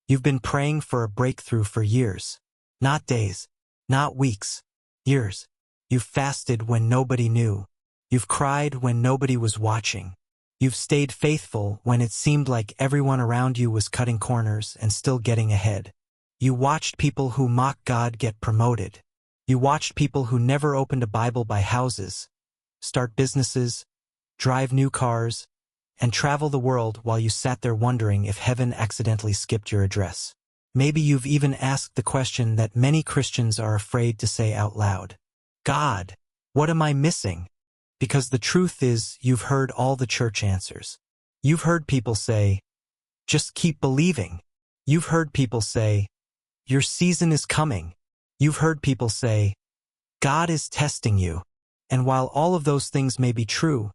You've been praying for a breakthrough for years. Not days, not weeks, years. You've fasted when nobody knew. You've cried when nobody was watching. You've stayed faithful when it seemed like everyone around you was cutting corners and still getting ahead. You watched people who mock God get promoted. You watched people who never opened a Bible buy houses, start businesses, drive new cars, and travel the world while you sat there wondering if heaven accidentally skipped your address. Maybe you've even asked the question that many Christians are afraid to say out loud. God, what am I missing? Because the truth is, you've heard all the church answers. You've heard people say, just keep believing. You've heard people say, your season is coming. You've heard people say, God is testing you. And while all of those things may be true,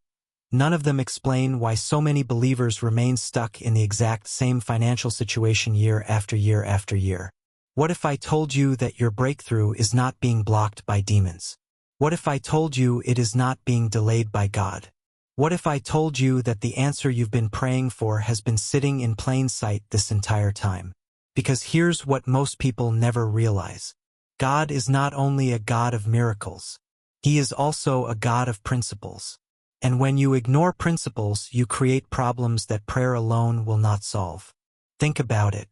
none of them explain why so many believers remain stuck in the exact same financial situation year after year after year. What if I told you that your breakthrough is not being blocked by demons? What if I told you it is not being delayed by God? What if I told you that the answer you've been praying for has been sitting in plain sight this entire time? Because here's what most people never realize. God is not only a God of miracles. He is also a God of principles. And when you ignore principles, you create problems that prayer alone will not solve. Think about it.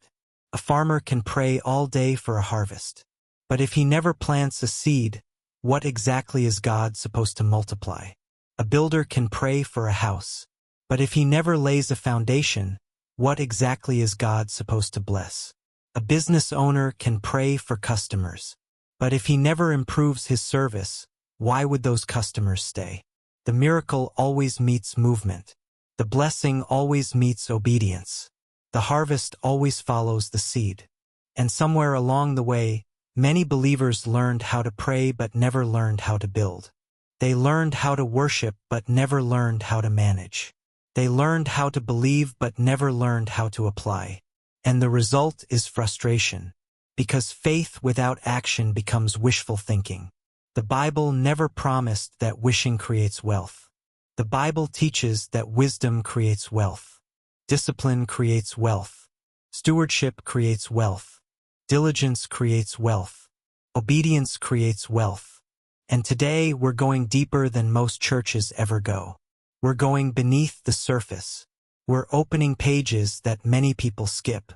A farmer can pray all day for a harvest. But if he never plants a seed, what exactly is God supposed to multiply? A builder can pray for a house. But if he never lays a foundation, what exactly is God supposed to bless? A business owner can pray for customers. But if he never improves his service, why would those customers stay? The miracle always meets movement. The blessing always meets obedience. The harvest always follows the seed. And somewhere along the way, many believers learned how to pray but never learned how to build. They learned how to worship but never learned how to manage. They learned how to believe but never learned how to apply. And the result is frustration. Because faith without action becomes wishful thinking. The Bible never promised that wishing creates wealth. The Bible teaches that wisdom creates wealth. Discipline creates wealth. Stewardship creates wealth. Diligence creates wealth. Obedience creates wealth. And today we're going deeper than most churches ever go. We're going beneath the surface. We're opening pages that many people skip.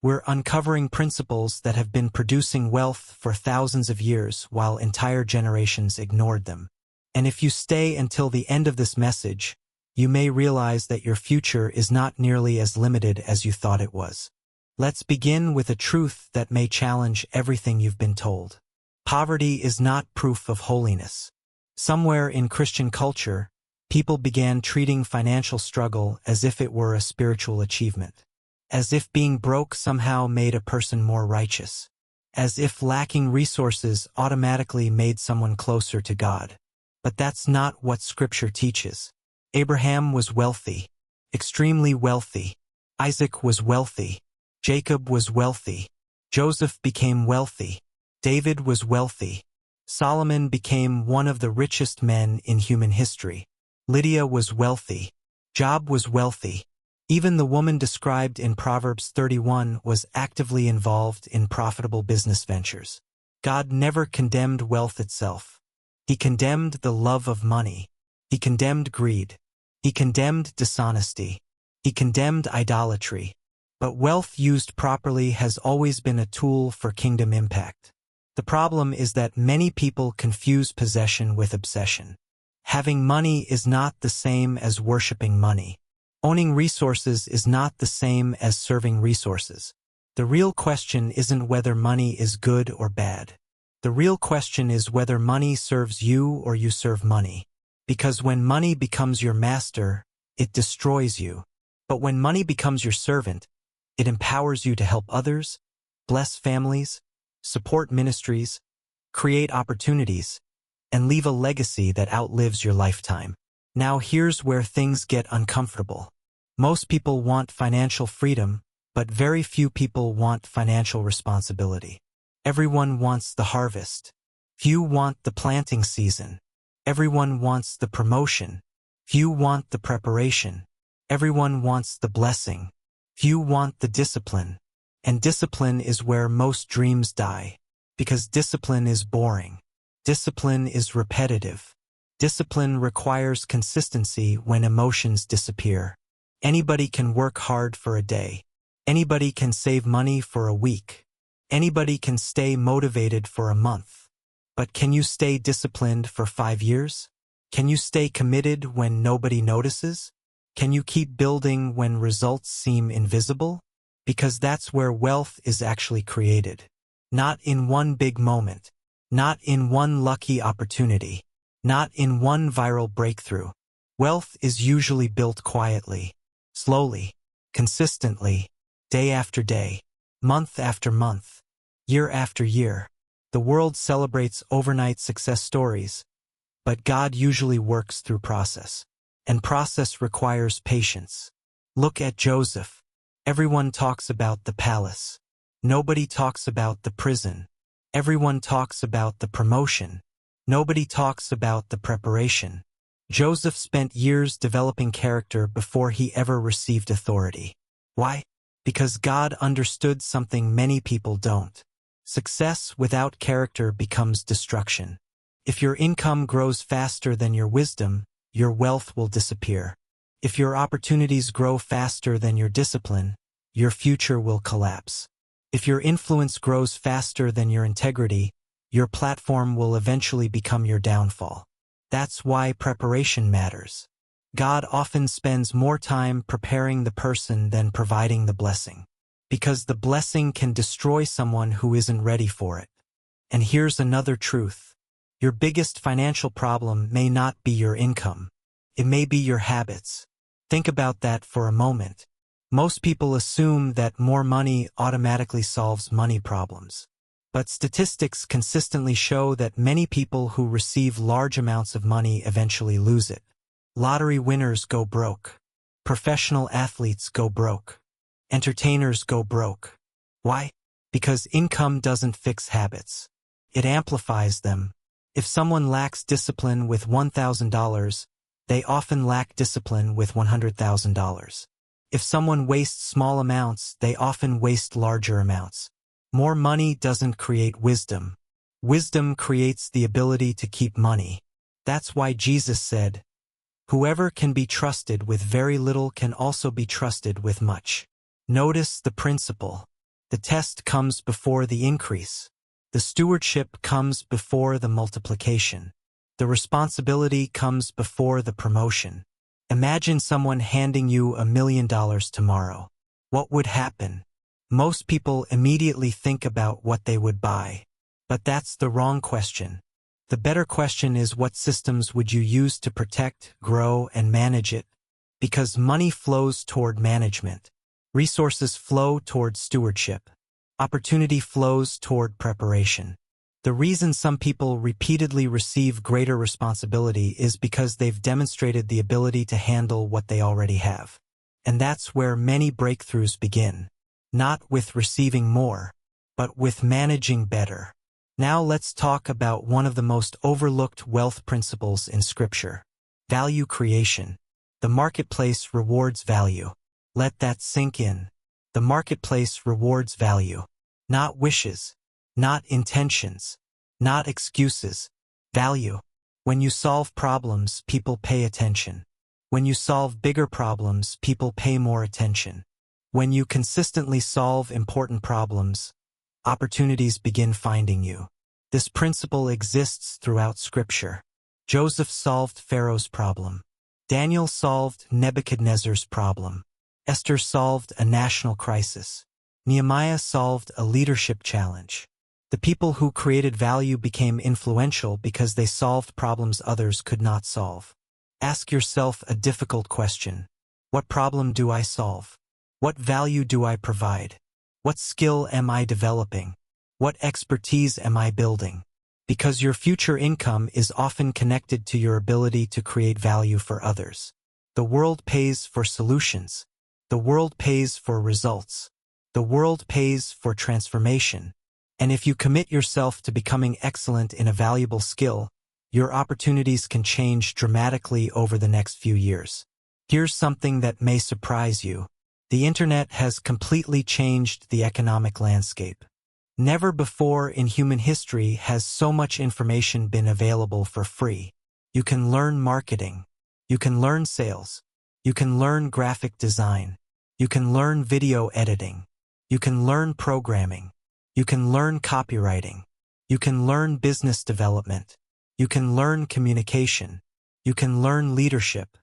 We're uncovering principles that have been producing wealth for thousands of years while entire generations ignored them. And if you stay until the end of this message, you may realize that your future is not nearly as limited as you thought it was. Let's begin with a truth that may challenge everything you've been told. Poverty is not proof of holiness. Somewhere in Christian culture, people began treating financial struggle as if it were a spiritual achievement. As if being broke somehow made a person more righteous. As if lacking resources automatically made someone closer to God. But that's not what Scripture teaches. Abraham was wealthy, extremely wealthy. Isaac was wealthy. Jacob was wealthy. Joseph became wealthy. David was wealthy. Solomon became one of the richest men in human history. Lydia was wealthy. Job was wealthy. Even the woman described in Proverbs 31 was actively involved in profitable business ventures. God never condemned wealth itself. He condemned the love of money. He condemned greed. He condemned dishonesty. He condemned idolatry. But wealth used properly has always been a tool for kingdom impact. The problem is that many people confuse possession with obsession. Having money is not the same as worshiping money. Owning resources is not the same as serving resources. The real question isn't whether money is good or bad. The real question is whether money serves you or you serve money. Because when money becomes your master, it destroys you. But when money becomes your servant, it empowers you to help others, bless families, support ministries, create opportunities, and leave a legacy that outlives your lifetime. Now here's where things get uncomfortable. Most people want financial freedom, but very few people want financial responsibility. Everyone wants the harvest. Few want the planting season. Everyone wants the promotion. Few want the preparation. Everyone wants the blessing. Few want the discipline. And discipline is where most dreams die. Because discipline is boring. Discipline is repetitive. Discipline requires consistency when emotions disappear. Anybody can work hard for a day. Anybody can save money for a week. Anybody can stay motivated for a month. But can you stay disciplined for 5 years? Can you stay committed when nobody notices? Can you keep building when results seem invisible? Because that's where wealth is actually created. Not in one big moment. Not in one lucky opportunity. Not in one viral breakthrough. Wealth is usually built quietly, slowly, consistently, day after day, month after month, year after year. The world celebrates overnight success stories, but God usually works through process. And process requires patience. Look at Joseph. Everyone talks about the palace. Nobody talks about the prison. Everyone talks about the promotion. Nobody talks about the preparation. Joseph spent years developing character before he ever received authority. Why? Because God understood something many people don't. Success without character becomes destruction. If your income grows faster than your wisdom, your wealth will disappear. If your opportunities grow faster than your discipline, your future will collapse. If your influence grows faster than your integrity, your platform will eventually become your downfall. That's why preparation matters. God often spends more time preparing the person than providing the blessing. Because the blessing can destroy someone who isn't ready for it. And here's another truth. Your biggest financial problem may not be your income. It may be your habits. Think about that for a moment. Most people assume that more money automatically solves money problems. But statistics consistently show that many people who receive large amounts of money eventually lose it. Lottery winners go broke. Professional athletes go broke. Entertainers go broke. Why? Because income doesn't fix habits. It amplifies them. If someone lacks discipline with $1,000, they often lack discipline with $100,000. If someone wastes small amounts, they often waste larger amounts. More money doesn't create wisdom. Wisdom creates the ability to keep money. That's why Jesus said, "Whoever can be trusted with very little can also be trusted with much." Notice the principle. The test comes before the increase. The stewardship comes before the multiplication. The responsibility comes before the promotion. Imagine someone handing you $1 million tomorrow. What would happen? Most people immediately think about what they would buy. But that's the wrong question. The better question is, what systems would you use to protect, grow, and manage it? Because money flows toward management. Resources flow toward stewardship. Opportunity flows toward preparation. The reason some people repeatedly receive greater responsibility is because they've demonstrated the ability to handle what they already have. And that's where many breakthroughs begin. Not with receiving more, but with managing better. Now let's talk about one of the most overlooked wealth principles in Scripture. Value creation. The marketplace rewards value. Let that sink in. The marketplace rewards value. Not wishes. Not intentions. Not excuses. Value. When you solve problems, people pay attention. When you solve bigger problems, people pay more attention. When you consistently solve important problems, opportunities begin finding you. This principle exists throughout Scripture. Joseph solved Pharaoh's problem. Daniel solved Nebuchadnezzar's problem. Esther solved a national crisis. Nehemiah solved a leadership challenge. The people who created value became influential because they solved problems others could not solve. Ask yourself a difficult question. What problem do I solve? What value do I provide? What skill am I developing? What expertise am I building? Because your future income is often connected to your ability to create value for others. The world pays for solutions. The world pays for results. The world pays for transformation. And if you commit yourself to becoming excellent in a valuable skill, your opportunities can change dramatically over the next few years. Here's something that may surprise you. The internet has completely changed the economic landscape. Never before in human history has so much information been available for free. You can learn marketing. You can learn sales. You can learn graphic design. You can learn video editing. You can learn programming. You can learn copywriting. You can learn business development. You can learn communication. You can learn leadership.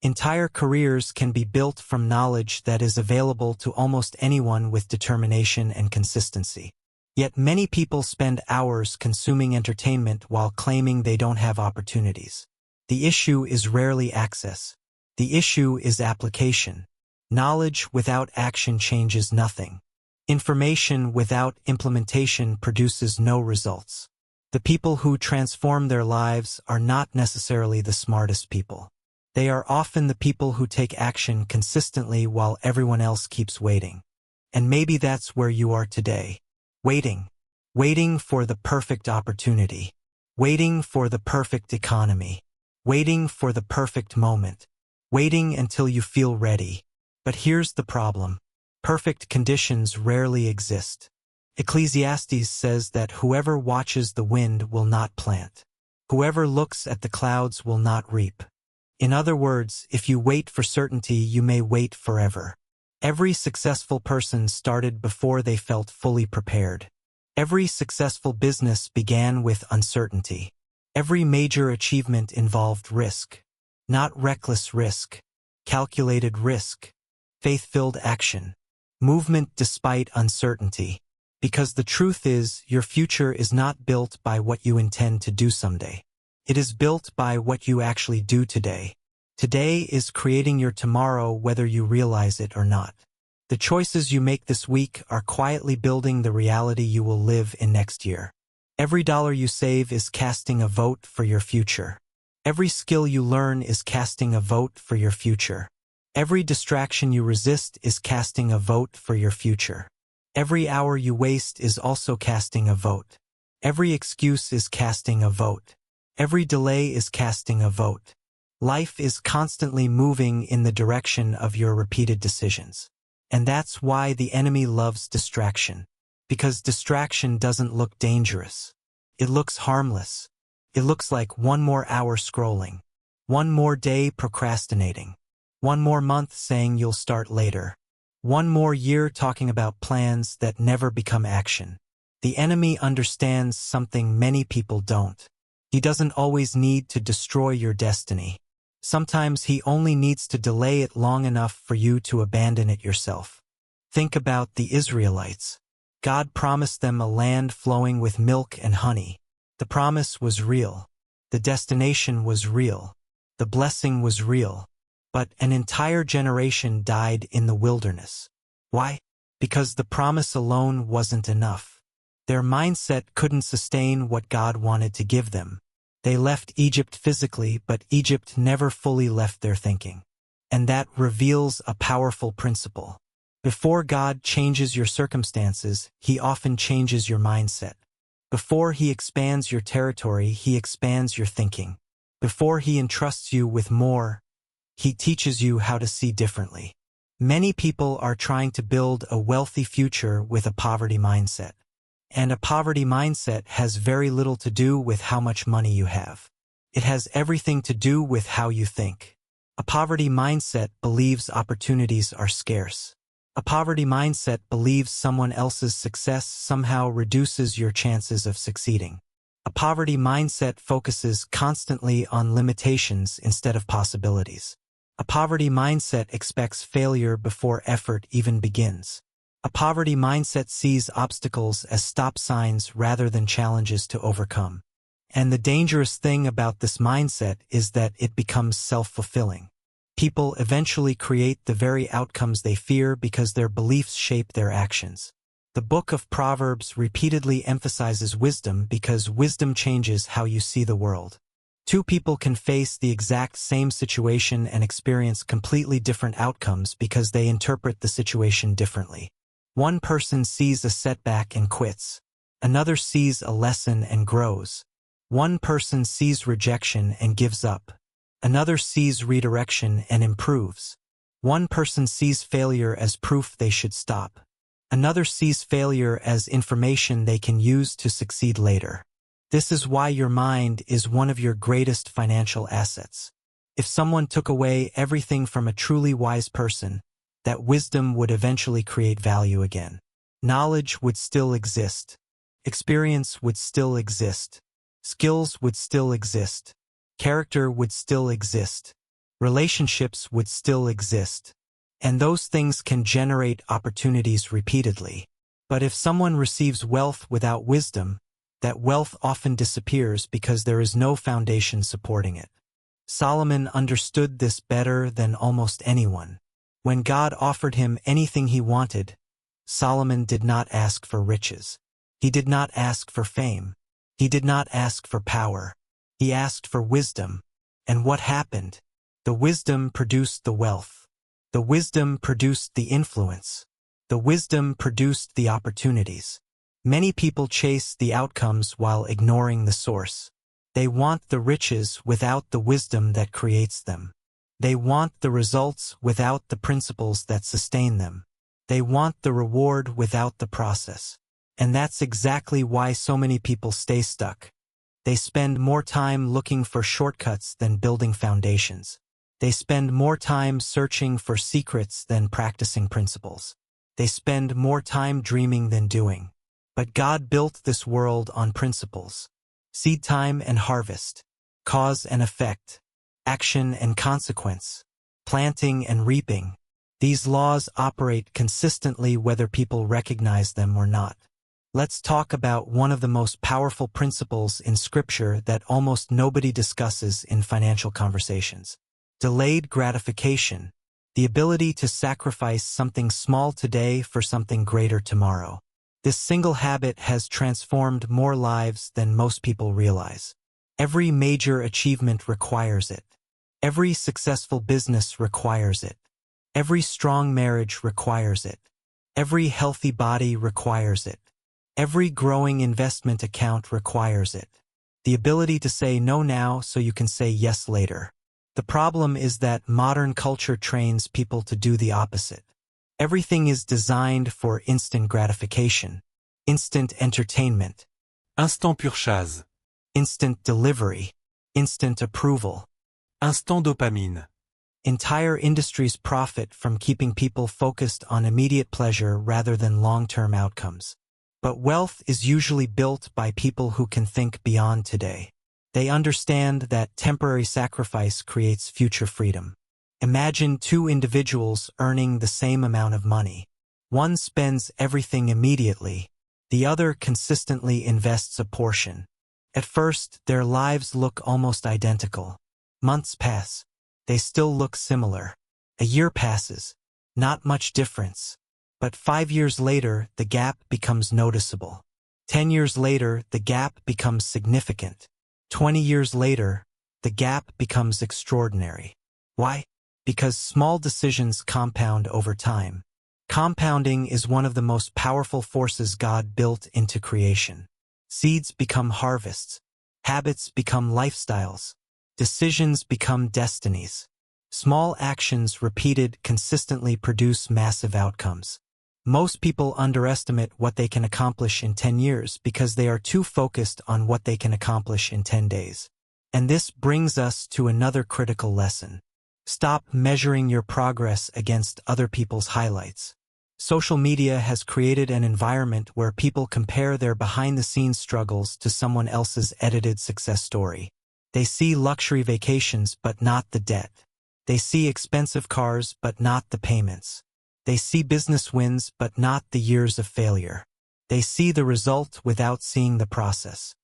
Entire careers can be built from knowledge that is available to almost anyone with determination and consistency. Yet many people spend hours consuming entertainment while claiming they don't have opportunities. The issue is rarely access. The issue is application. Knowledge without action changes nothing. Information without implementation produces no results. The people who transform their lives are not necessarily the smartest people. They are often the people who take action consistently while everyone else keeps waiting. And maybe that's where you are today. Waiting. Waiting for the perfect opportunity. Waiting for the perfect economy. Waiting for the perfect moment. Waiting until you feel ready. But here's the problem. Perfect conditions rarely exist. Ecclesiastes says that whoever watches the wind will not plant. Whoever looks at the clouds will not reap. In other words, if you wait for certainty, you may wait forever. Every successful person started before they felt fully prepared. Every successful business began with uncertainty. Every major achievement involved risk. Not reckless risk. Calculated risk. Faith-filled action. Movement despite uncertainty. Because the truth is, your future is not built by what you intend to do someday. It is built by what you actually do today. Today is creating your tomorrow whether you realize it or not. The choices you make this week are quietly building the reality you will live in next year. Every dollar you save is casting a vote for your future. Every skill you learn is casting a vote for your future. Every distraction you resist is casting a vote for your future. Every hour you waste is also casting a vote. Every excuse is casting a vote. Every delay is casting a vote. Life is constantly moving in the direction of your repeated decisions. And that's why the enemy loves distraction. Because distraction doesn't look dangerous. It looks harmless. It looks like one more hour scrolling. One more day procrastinating. One more month saying you'll start later. One more year talking about plans that never become action. The enemy understands something many people don't. He doesn't always need to destroy your destiny. Sometimes he only needs to delay it long enough for you to abandon it yourself. Think about the Israelites. God promised them a land flowing with milk and honey. The promise was real. The destination was real. The blessing was real. But an entire generation died in the wilderness. Why? Because the promise alone wasn't enough. Their mindset couldn't sustain what God wanted to give them. They left Egypt physically, but Egypt never fully left their thinking. And that reveals a powerful principle. Before God changes your circumstances, He often changes your mindset. Before He expands your territory, He expands your thinking. Before He entrusts you with more, He teaches you how to see differently. Many people are trying to build a wealthy future with a poverty mindset. And a poverty mindset has very little to do with how much money you have. It has everything to do with how you think. A poverty mindset believes opportunities are scarce. A poverty mindset believes someone else's success somehow reduces your chances of succeeding. A poverty mindset focuses constantly on limitations instead of possibilities. A poverty mindset expects failure before effort even begins. A poverty mindset sees obstacles as stop signs rather than challenges to overcome. And the dangerous thing about this mindset is that it becomes self-fulfilling. People eventually create the very outcomes they fear because their beliefs shape their actions. The book of Proverbs repeatedly emphasizes wisdom because wisdom changes how you see the world. Two people can face the exact same situation and experience completely different outcomes because they interpret the situation differently. One person sees a setback and quits. Another sees a lesson and grows. One person sees rejection and gives up. Another sees redirection and improves. One person sees failure as proof they should stop. Another sees failure as information they can use to succeed later. This is why your mind is one of your greatest financial assets. If someone took away everything from a truly wise person, that wisdom would eventually create value again. Knowledge would still exist. Experience would still exist. Skills would still exist. Character would still exist. Relationships would still exist. And those things can generate opportunities repeatedly. But if someone receives wealth without wisdom, that wealth often disappears because there is no foundation supporting it. Solomon understood this better than almost anyone. When God offered him anything he wanted, Solomon did not ask for riches. He did not ask for fame. He did not ask for power. He asked for wisdom. And what happened? The wisdom produced the wealth. The wisdom produced the influence. The wisdom produced the opportunities. Many people chase the outcomes while ignoring the source. They want the riches without the wisdom that creates them. They want the results without the principles that sustain them. They want the reward without the process. And that's exactly why so many people stay stuck. They spend more time looking for shortcuts than building foundations. They spend more time searching for secrets than practicing principles. They spend more time dreaming than doing. But God built this world on principles. Seed time and harvest. Cause and effect. Action and consequence. Planting and reaping. These laws operate consistently whether people recognize them or not. Let's talk about one of the most powerful principles in Scripture that almost nobody discusses in financial conversations. Delayed gratification. The ability to sacrifice something small today for something greater tomorrow. This single habit has transformed more lives than most people realize. Every major achievement requires it. Every successful business requires it. Every strong marriage requires it. Every healthy body requires it. Every growing investment account requires it. The ability to say no now so you can say yes later. The problem is that modern culture trains people to do the opposite. Everything is designed for instant gratification, instant entertainment, Instant pure chasse. instant delivery, instant approval. Instant dopamine. Entire industries profit from keeping people focused on immediate pleasure rather than long-term outcomes. But wealth is usually built by people who can think beyond today. They understand that temporary sacrifice creates future freedom. Imagine two individuals earning the same amount of money. One spends everything immediately. The other consistently invests a portion. At first, their lives look almost identical. Months pass. They still look similar. A year passes. Not much difference. But 5 years later, the gap becomes noticeable. 10 years later, the gap becomes significant. 20 years later, the gap becomes extraordinary. Why? Because small decisions compound over time. Compounding is one of the most powerful forces God built into creation. Seeds become harvests. Habits become lifestyles. Decisions become destinies. Small actions repeated consistently produce massive outcomes. Most people underestimate what they can accomplish in 10 years because they are too focused on what they can accomplish in 10 days. And this brings us to another critical lesson. Stop measuring your progress against other people's highlights. Social media has created an environment where people compare their behind-the-scenes struggles to someone else's edited success story. They see luxury vacations but not the debt. They see expensive cars but not the payments. They see business wins but not the years of failure. They see the result without seeing the process.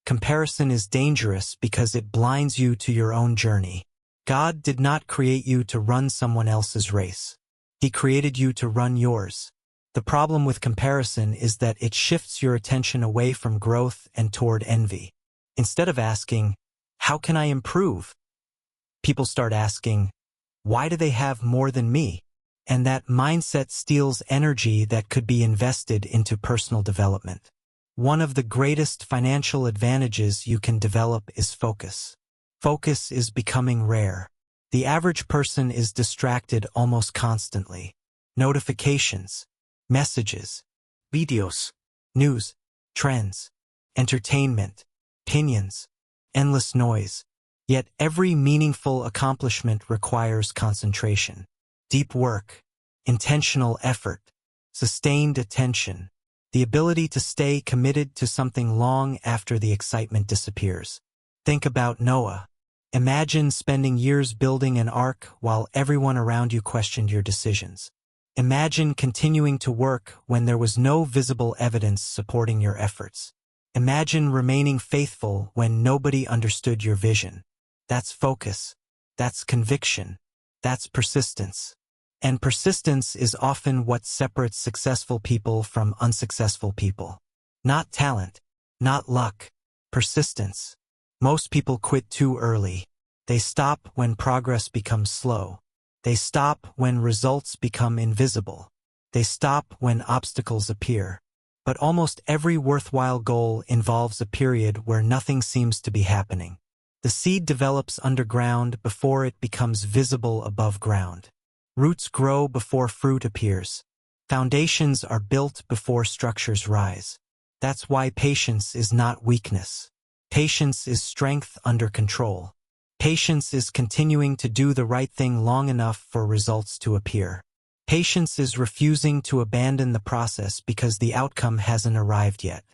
Comparison is dangerous because it blinds you to your own journey. God did not create you to run someone else's race. He created you to run yours. The problem with comparison is that it shifts your attention away from growth and toward envy. Instead of asking, "How can I improve?" people start asking, "Why do they have more than me?" And that mindset steals energy that could be invested into personal development. One of the greatest financial advantages you can develop is focus. Focus is becoming rare. The average person is distracted almost constantly. Notifications, messages, videos, news, trends, entertainment, opinions, endless noise. Yet every meaningful accomplishment requires concentration, deep work, intentional effort, sustained attention, the ability to stay committed to something long after the excitement disappears. Think about Noah. Imagine spending years building an ark while everyone around you questioned your decisions. Imagine continuing to work when there was no visible evidence supporting your efforts. Imagine remaining faithful when nobody understood your vision. That's focus. That's conviction. That's persistence. And persistence is often what separates successful people from unsuccessful people. Not talent, not luck, persistence. Most people quit too early. They stop when progress becomes slow. They stop when results become invisible. They stop when obstacles appear. But almost every worthwhile goal involves a period where nothing seems to be happening. The seed develops underground before it becomes visible above ground. Roots grow before fruit appears. Foundations are built before structures rise. That's why patience is not weakness. Patience is strength under control. Patience is continuing to do the right thing long enough for results to appear. Patience is refusing to abandon the process because the outcome hasn't arrived yet.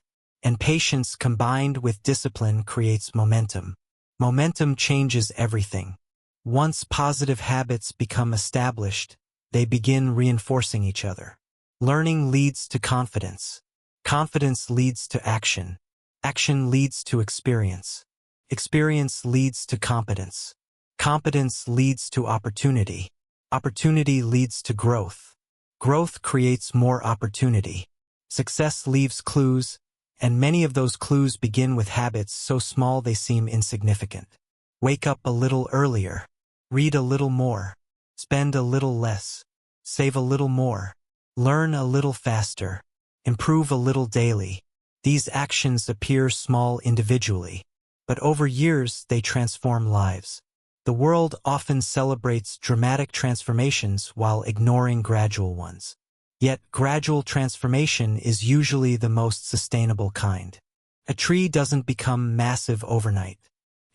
And patience combined with discipline creates momentum. Momentum changes everything. Once positive habits become established, they begin reinforcing each other. Learning leads to confidence. Confidence leads to action. Action leads to experience. Experience leads to competence. Competence leads to opportunity. Opportunity leads to growth. Growth creates more opportunity. Success leaves clues, and many of those clues begin with habits so small they seem insignificant. Wake up a little earlier. Read a little more. Spend a little less. Save a little more. Learn a little faster. Improve a little daily. These actions appear small individually, but over years they transform lives. The world often celebrates dramatic transformations while ignoring gradual ones. Yet gradual transformation is usually the most sustainable kind. A tree doesn't become massive overnight.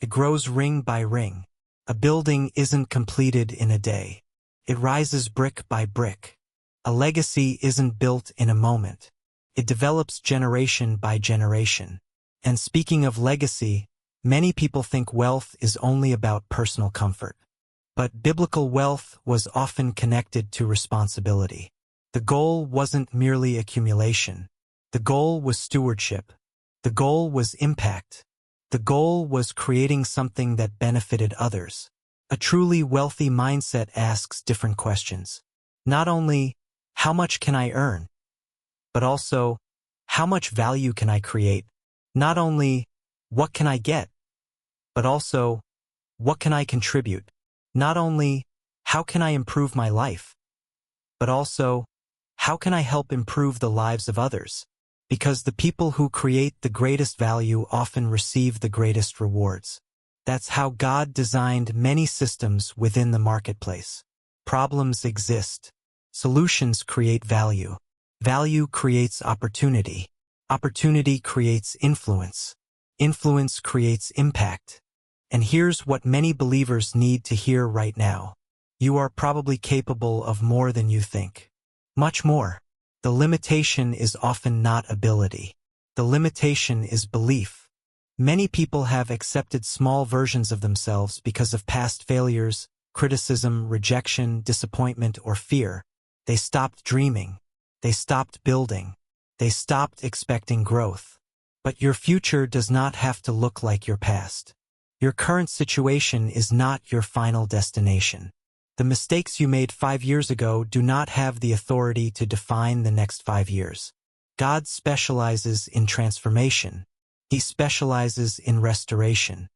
It grows ring by ring. A building isn't completed in a day. It rises brick by brick. A legacy isn't built in a moment. It develops generation by generation. And speaking of legacy, many people think wealth is only about personal comfort. But biblical wealth was often connected to responsibility. The goal wasn't merely accumulation. The goal was stewardship. The goal was impact. The goal was creating something that benefited others. A truly wealthy mindset asks different questions. Not only, how much can I earn? But also, how much value can I create? Not only, what can I get? But also, what can I contribute? Not only, how can I improve my life? But also, how can I help improve the lives of others? Because the people who create the greatest value often receive the greatest rewards. That's how God designed many systems within the marketplace. Problems exist. Solutions create value. Value creates opportunity. Opportunity creates influence. Influence creates impact. And here's what many believers need to hear right now. You are probably capable of more than you think. Much more. The limitation is often not ability. The limitation is belief. Many people have accepted small versions of themselves because of past failures, criticism, rejection, disappointment, or fear. They stopped dreaming. They stopped building. They stopped expecting growth. But your future does not have to look like your past. Your current situation is not your final destination. The mistakes you made 5 years ago do not have the authority to define the next 5 years. God specializes in transformation. He specializes in restoration.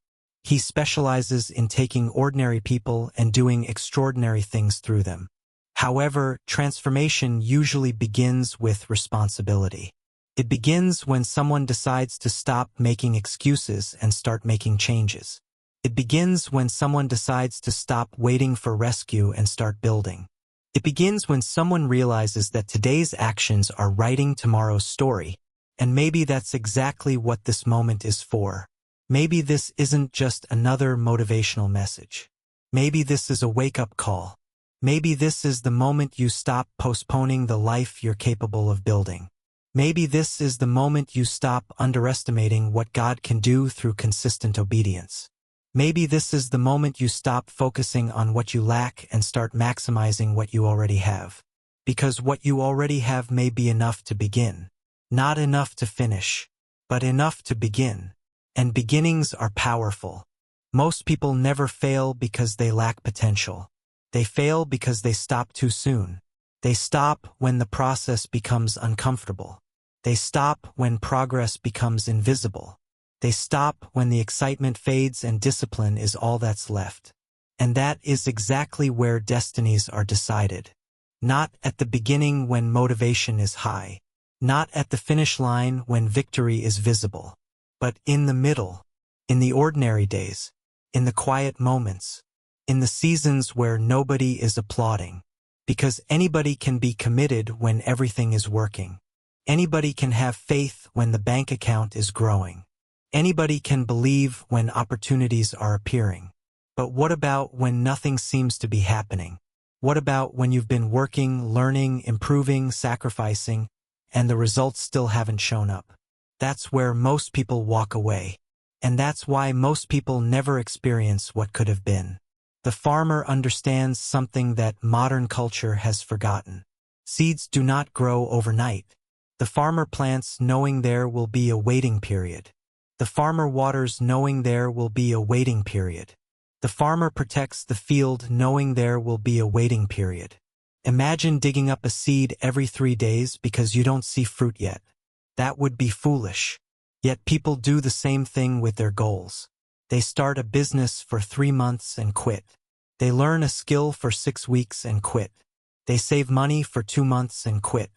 He specializes in taking ordinary people and doing extraordinary things through them. However, transformation usually begins with responsibility. It begins when someone decides to stop making excuses and start making changes. It begins when someone decides to stop waiting for rescue and start building. It begins when someone realizes that today's actions are writing tomorrow's story, and maybe that's exactly what this moment is for. Maybe this isn't just another motivational message. Maybe this is a wake-up call. Maybe this is the moment you stop postponing the life you're capable of building. Maybe this is the moment you stop underestimating what God can do through consistent obedience. Maybe this is the moment you stop focusing on what you lack and start maximizing what you already have. Because what you already have may be enough to begin. Not enough to finish, but enough to begin. And beginnings are powerful. Most people never fail because they lack potential. They fail because they stop too soon. They stop when the process becomes uncomfortable. They stop when progress becomes invisible. They stop when the excitement fades and discipline is all that's left. And that is exactly where destinies are decided. Not at the beginning when motivation is high. Not at the finish line when victory is visible. But in the middle. In the ordinary days. In the quiet moments. In the seasons where nobody is applauding. Because anybody can be committed when everything is working. Anybody can have faith when the bank account is growing. Anybody can believe when opportunities are appearing. But what about when nothing seems to be happening? What about when you've been working, learning, improving, sacrificing, and the results still haven't shown up? That's where most people walk away. And that's why most people never experience what could have been. The farmer understands something that modern culture has forgotten. Seeds do not grow overnight. The farmer plants knowing there will be a waiting period. The farmer waters knowing there will be a waiting period. The farmer protects the field knowing there will be a waiting period. Imagine digging up a seed every 3 days because you don't see fruit yet. That would be foolish. Yet people do the same thing with their goals. They start a business for 3 months and quit. They learn a skill for 6 weeks and quit. They save money for 2 months and quit.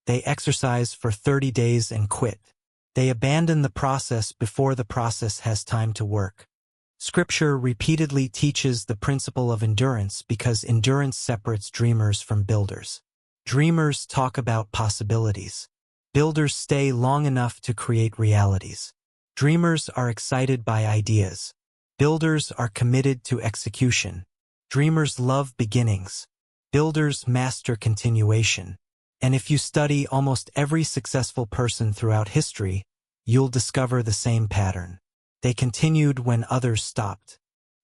They exercise for 30 days and quit. They abandon the process before the process has time to work. Scripture repeatedly teaches the principle of endurance because endurance separates dreamers from builders. Dreamers talk about possibilities. Builders stay long enough to create realities. Dreamers are excited by ideas. Builders are committed to execution. Dreamers love beginnings. Builders master continuation. And if you study almost every successful person throughout history, you'll discover the same pattern. They continued when others stopped.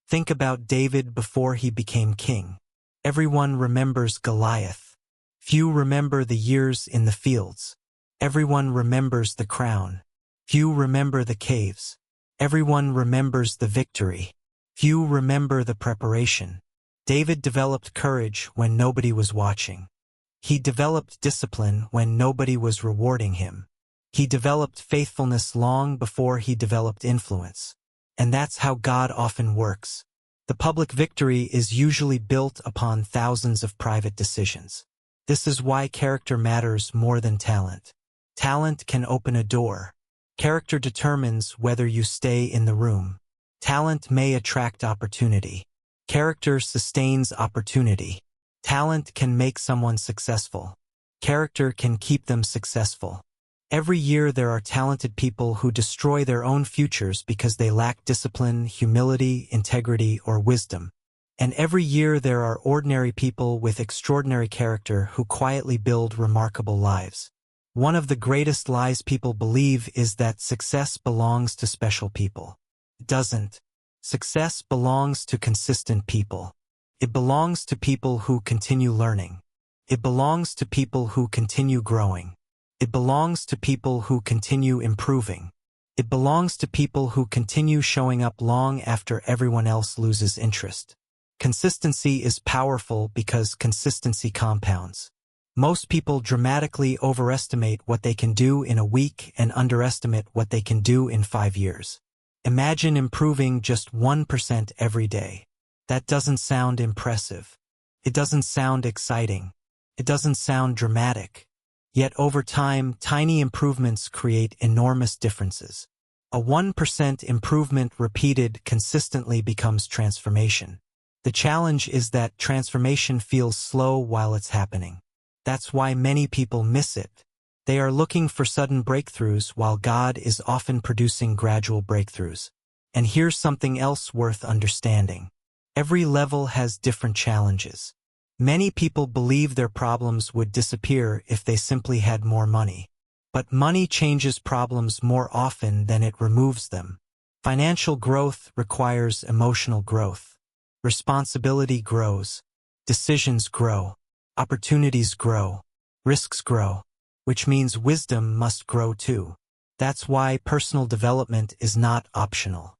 Think about David before he became king. Everyone remembers Goliath. Few remember the years in the fields. Everyone remembers the crown. Few remember the caves. Everyone remembers the victory. Few remember the preparation. David developed courage when nobody was watching. He developed discipline when nobody was rewarding him. He developed faithfulness long before he developed influence. And that's how God often works. The public victory is usually built upon thousands of private decisions. This is why character matters more than talent. Talent can open a door. Character determines whether you stay in the room. Talent may attract opportunity. Character sustains opportunity. Talent can make someone successful. Character can keep them successful. Every year there are talented people who destroy their own futures because they lack discipline, humility, integrity, or wisdom. And every year there are ordinary people with extraordinary character who quietly build remarkable lives. One of the greatest lies people believe is that success belongs to special people. It doesn't. Success belongs to consistent people. It belongs to people who continue learning. It belongs to people who continue growing. It belongs to people who continue improving. It belongs to people who continue showing up long after everyone else loses interest. Consistency is powerful because consistency compounds. Most people dramatically overestimate what they can do in a week and underestimate what they can do in 5 years. Imagine improving just 1% every day. That doesn't sound impressive. It doesn't sound exciting. It doesn't sound dramatic. Yet over time, tiny improvements create enormous differences. A 1% improvement repeated consistently becomes transformation. The challenge is that transformation feels slow while it's happening. That's why many people miss it. They are looking for sudden breakthroughs while God is often producing gradual breakthroughs. And here's something else worth understanding. Every level has different challenges. Many people believe their problems would disappear if they simply had more money. But money changes problems more often than it removes them. Financial growth requires emotional growth. Responsibility grows. Decisions grow. Opportunities grow. Risks grow. Which means wisdom must grow too. That's why personal development is not optional.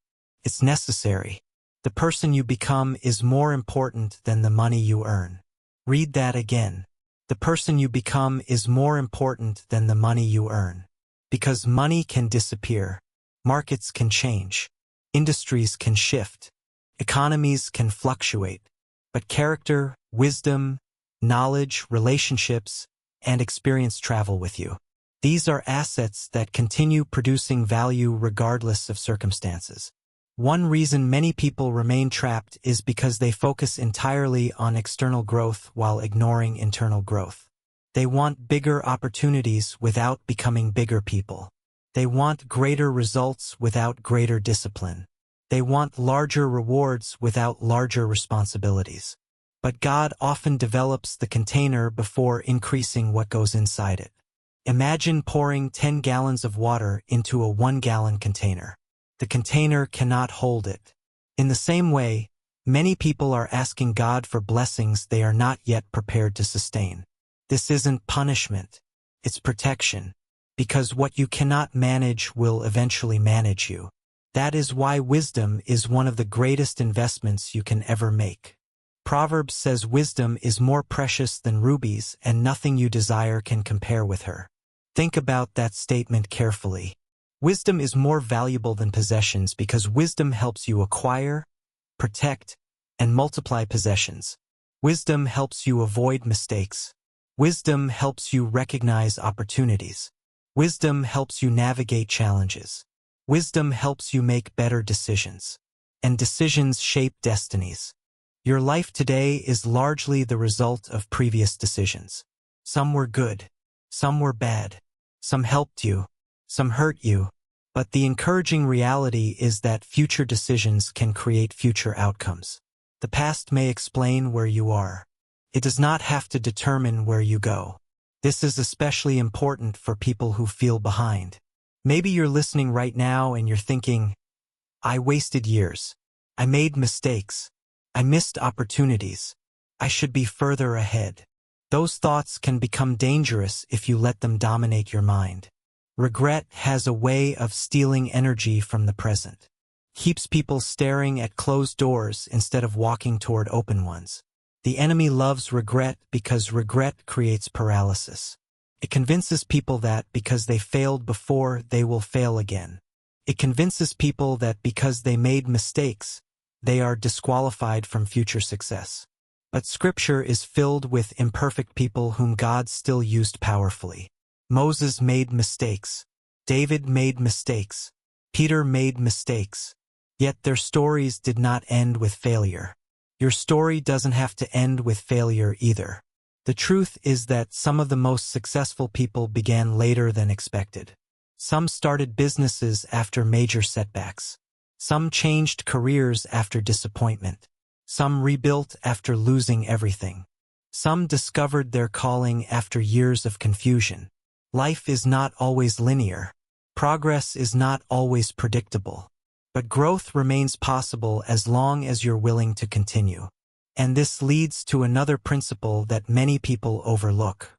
It's necessary. The person you become is more important than the money you earn. Read that again. The person you become is more important than the money you earn. Because money can disappear. Markets can change. Industries can shift. Economies can fluctuate. But character, wisdom, knowledge, relationships, and experience travel with you. These are assets that continue producing value regardless of circumstances. One reason many people remain trapped is because they focus entirely on external growth while ignoring internal growth. They want bigger opportunities without becoming bigger people. They want greater results without greater discipline. They want larger rewards without larger responsibilities. But God often develops the container before increasing what goes inside it. Imagine pouring 10 gallons of water into a 1-gallon container. The container cannot hold it. In the same way, many people are asking God for blessings they are not yet prepared to sustain. This isn't punishment. It's protection. Because what you cannot manage will eventually manage you. That is why wisdom is one of the greatest investments you can ever make. Proverbs says wisdom is more precious than rubies and nothing you desire can compare with her. Think about that statement carefully. Wisdom is more valuable than possessions because wisdom helps you acquire, protect, and multiply possessions. Wisdom helps you avoid mistakes. Wisdom helps you recognize opportunities. Wisdom helps you navigate challenges. Wisdom helps you make better decisions. And decisions shape destinies. Your life today is largely the result of previous decisions. Some were good. Some were bad. Some helped you. Some hurt you. But the encouraging reality is that future decisions can create future outcomes. The past may explain where you are. It does not have to determine where you go. This is especially important for people who feel behind. Maybe you're listening right now and you're thinking, I wasted years. I made mistakes. I missed opportunities. I should be further ahead. Those thoughts can become dangerous if you let them dominate your mind. Regret has a way of stealing energy from the present. Keeps people staring at closed doors instead of walking toward open ones. The enemy loves regret because regret creates paralysis. It convinces people that because they failed before, they will fail again. It convinces people that because they made mistakes, they are disqualified from future success. But Scripture is filled with imperfect people whom God still used powerfully. Moses made mistakes. David made mistakes. Peter made mistakes. Yet their stories did not end with failure. Your story doesn't have to end with failure either. The truth is that some of the most successful people began later than expected. Some started businesses after major setbacks. Some changed careers after disappointment. Some rebuilt after losing everything. Some discovered their calling after years of confusion. Life is not always linear. Progress is not always predictable. But growth remains possible as long as you're willing to continue. And this leads to another principle that many people overlook.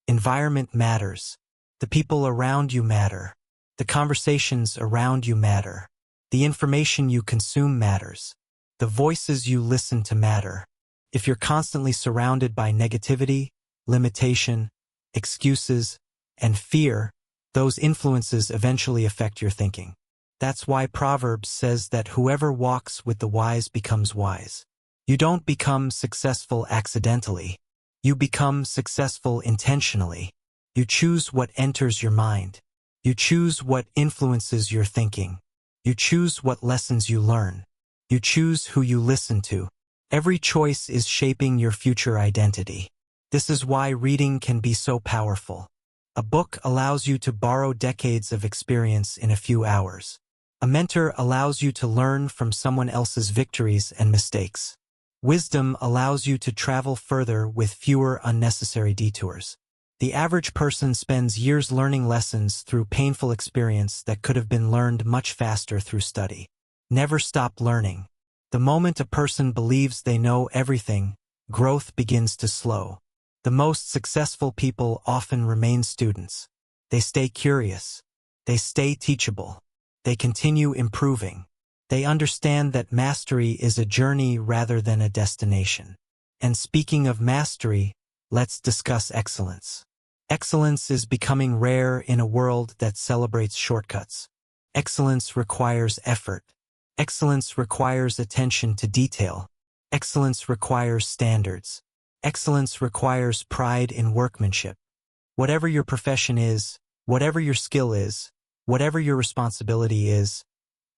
Environment matters. The people around you matter. The conversations around you matter. The information you consume matters. The voices you listen to matter. If you're constantly surrounded by negativity, limitation, excuses, and fear, those influences eventually affect your thinking. That's why Proverbs says that whoever walks with the wise becomes wise. You don't become successful accidentally. You become successful intentionally. You choose what enters your mind. You choose what influences your thinking. You choose what lessons you learn. You choose who you listen to. Every choice is shaping your future identity. This is why reading can be so powerful. A book allows you to borrow decades of experience in a few hours. A mentor allows you to learn from someone else's victories and mistakes. Wisdom allows you to travel further with fewer unnecessary detours. The average person spends years learning lessons through painful experience that could have been learned much faster through study. Never stop learning. The moment a person believes they know everything, growth begins to slow. The most successful people often remain students. They stay curious. They stay teachable. They continue improving. They understand that mastery is a journey rather than a destination. And speaking of mastery, let's discuss excellence. Excellence is becoming rare in a world that celebrates shortcuts. Excellence requires effort. Excellence requires attention to detail. Excellence requires standards. Excellence requires pride in workmanship. Whatever your profession is, whatever your skill is, whatever your responsibility is,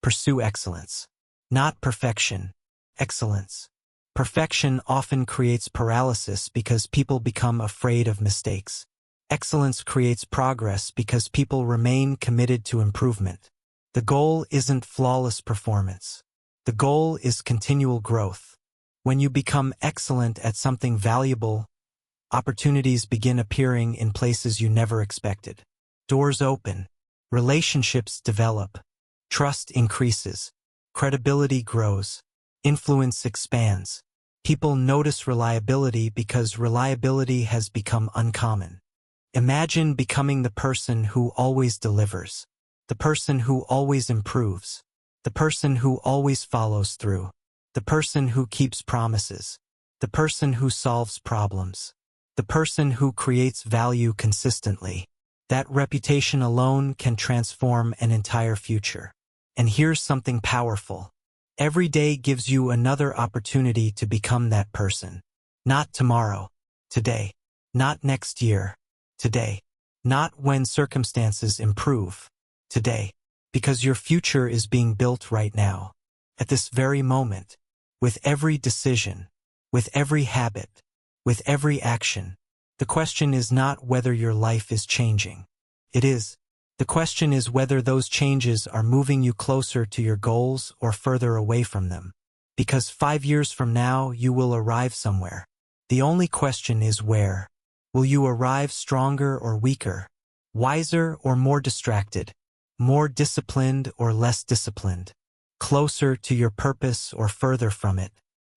pursue excellence. Not perfection, excellence. Perfection often creates paralysis because people become afraid of mistakes. Excellence creates progress because people remain committed to improvement. The goal isn't flawless performance. The goal is continual growth. When you become excellent at something valuable, opportunities begin appearing in places you never expected. Doors open. Relationships develop. Trust increases. Credibility grows. Influence expands. People notice reliability because reliability has become uncommon. Imagine becoming the person who always delivers. The person who always improves. The person who always follows through. The person who keeps promises. The person who solves problems. The person who creates value consistently. That reputation alone can transform an entire future. And here's something powerful. Every day gives you another opportunity to become that person. Not tomorrow, today. Not next year, today. Not when circumstances improve, today. Because your future is being built right now. At this very moment. With every decision, with every habit, with every action. The question is not whether your life is changing. It is. The question is whether those changes are moving you closer to your goals or further away from them. Because 5 years from now, you will arrive somewhere. The only question is where. Will you arrive stronger or weaker? Wiser or more distracted? More disciplined or less disciplined? Closer to your purpose or further from it?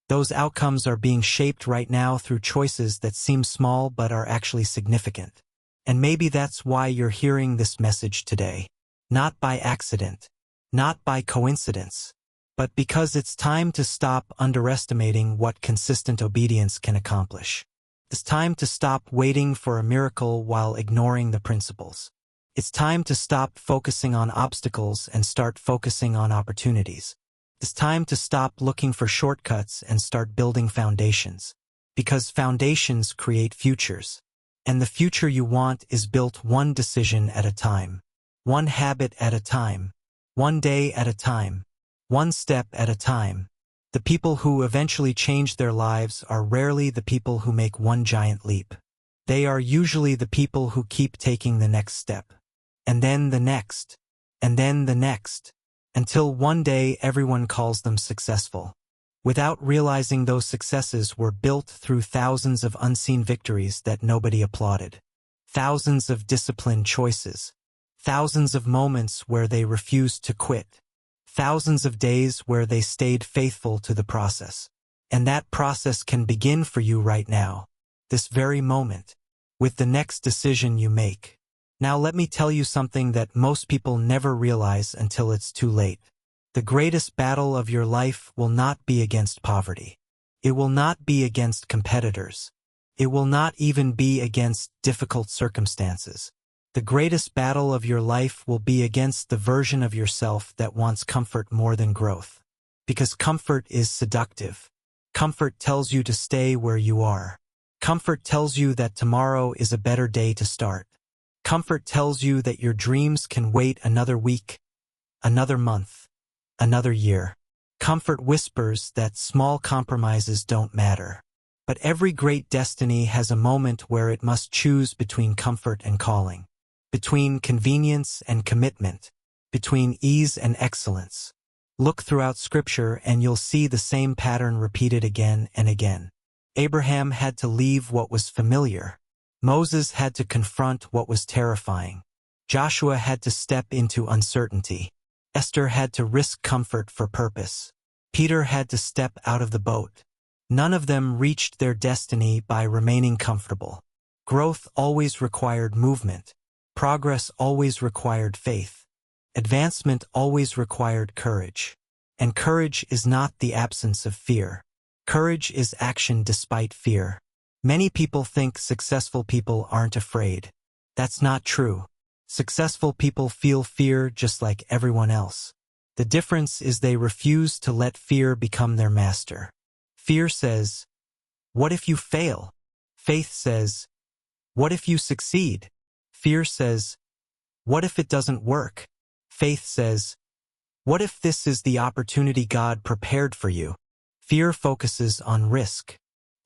Those outcomes are being shaped right now through choices that seem small but are actually significant. And maybe that's why you're hearing this message today. Not by accident. Not by coincidence. But because it's time to stop underestimating what consistent obedience can accomplish. It's time to stop waiting for a miracle while ignoring the principles. It's time to stop focusing on obstacles and start focusing on opportunities. It's time to stop looking for shortcuts and start building foundations. Because foundations create futures. And the future you want is built one decision at a time. One habit at a time. One day at a time. One step at a time. The people who eventually change their lives are rarely the people who make one giant leap. They are usually the people who keep taking the next step. And then the next. And then the next. Until one day everyone calls them successful. Without realizing those successes were built through thousands of unseen victories that nobody applauded. Thousands of disciplined choices. Thousands of moments where they refused to quit. Thousands of days where they stayed faithful to the process. And that process can begin for you right now. This very moment. With the next decision you make. Now let me tell you something that most people never realize until it's too late. The greatest battle of your life will not be against poverty. It will not be against competitors. It will not even be against difficult circumstances. The greatest battle of your life will be against the version of yourself that wants comfort more than growth. Because comfort is seductive. Comfort tells you to stay where you are. Comfort tells you that tomorrow is a better day to start. Comfort tells you that your dreams can wait another week, another month, another year. Comfort whispers that small compromises don't matter. But every great destiny has a moment where it must choose between comfort and calling, between convenience and commitment, between ease and excellence. Look throughout Scripture and you'll see the same pattern repeated again and again. Abraham had to leave what was familiar. Moses had to confront what was terrifying. Joshua had to step into uncertainty. Esther had to risk comfort for purpose. Peter had to step out of the boat. None of them reached their destiny by remaining comfortable. Growth always required movement. Progress always required faith. Advancement always required courage. And courage is not the absence of fear. Courage is action despite fear. Many people think successful people aren't afraid. That's not true. Successful people feel fear just like everyone else. The difference is they refuse to let fear become their master. Fear says, "What if you fail?" Faith says, "What if you succeed?" Fear says, "What if it doesn't work?" Faith says, "What if this is the opportunity God prepared for you?" Fear focuses on risk.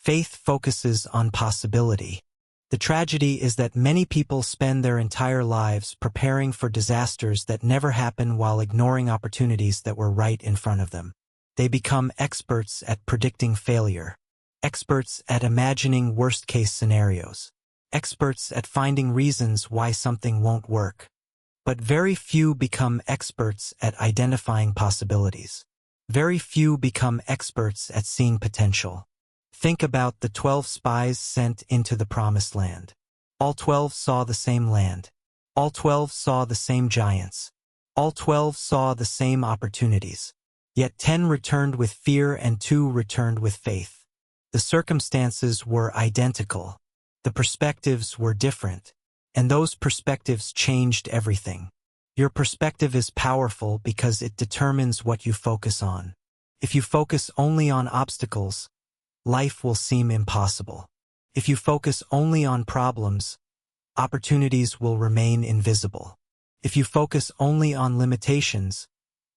Faith focuses on possibility. The tragedy is that many people spend their entire lives preparing for disasters that never happen while ignoring opportunities that were right in front of them. They become experts at predicting failure, experts at imagining worst-case scenarios, experts at finding reasons why something won't work. But very few become experts at identifying possibilities. Very few become experts at seeing potential. Think about the 12 spies sent into the Promised Land. All 12 saw the same land. All 12 saw the same giants. All 12 saw the same opportunities. Yet 10 returned with fear and 2 returned with faith. The circumstances were identical. The perspectives were different. And those perspectives changed everything. Your perspective is powerful because it determines what you focus on. If you focus only on obstacles, life will seem impossible. If you focus only on problems, opportunities will remain invisible. If you focus only on limitations,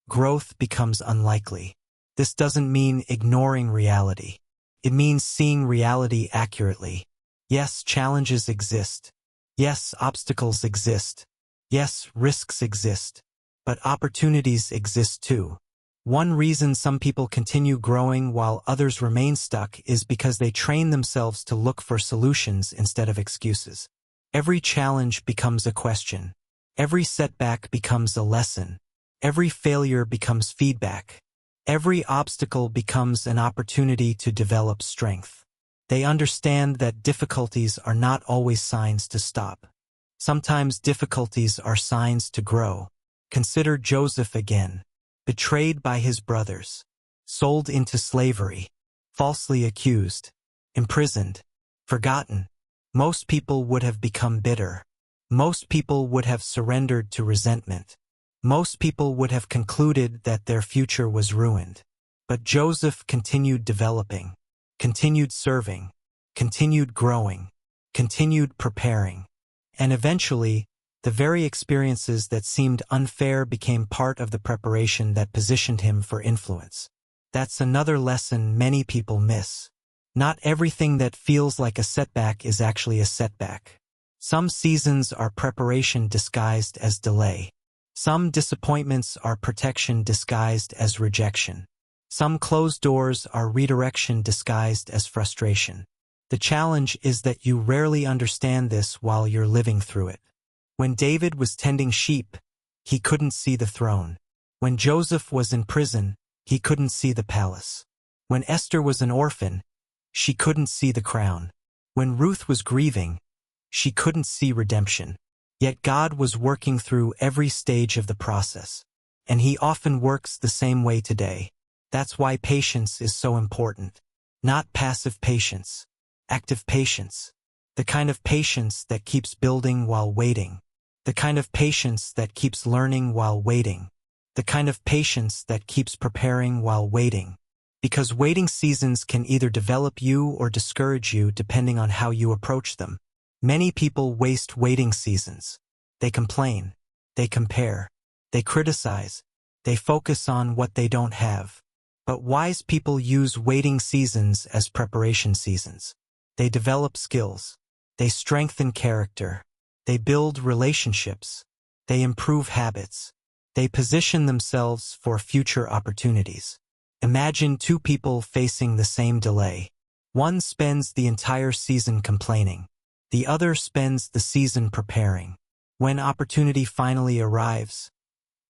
growth becomes unlikely. This doesn't mean ignoring reality. It means seeing reality accurately. Yes, challenges exist. Yes, obstacles exist. Yes, risks exist. But opportunities exist too. One reason some people continue growing while others remain stuck is because they train themselves to look for solutions instead of excuses. Every challenge becomes a question. Every setback becomes a lesson. Every failure becomes feedback. Every obstacle becomes an opportunity to develop strength. They understand that difficulties are not always signs to stop. Sometimes difficulties are signs to grow. Consider Joseph again. Betrayed by his brothers, sold into slavery, falsely accused, imprisoned, forgotten. Most people would have become bitter. Most people would have surrendered to resentment. Most people would have concluded that their future was ruined. But Joseph continued developing, continued serving, continued growing, continued preparing. And eventually, the very experiences that seemed unfair became part of the preparation that positioned him for influence. That's another lesson many people miss. Not everything that feels like a setback is actually a setback. Some seasons are preparation disguised as delay. Some disappointments are protection disguised as rejection. Some closed doors are redirection disguised as frustration. The challenge is that you rarely understand this while you're living through it. When David was tending sheep, he couldn't see the throne. When Joseph was in prison, he couldn't see the palace. When Esther was an orphan, she couldn't see the crown. When Ruth was grieving, she couldn't see redemption. Yet God was working through every stage of the process. And He often works the same way today. That's why patience is so important. Not passive patience, active patience. The kind of patience that keeps building while waiting. The kind of patience that keeps learning while waiting. The kind of patience that keeps preparing while waiting. Because waiting seasons can either develop you or discourage you depending on how you approach them. Many people waste waiting seasons. They complain. They compare. They criticize. They focus on what they don't have. But wise people use waiting seasons as preparation seasons. They develop skills. They strengthen character. They build relationships. They improve habits. They position themselves for future opportunities. Imagine two people facing the same delay. One spends the entire season complaining. The other spends the season preparing. When opportunity finally arrives,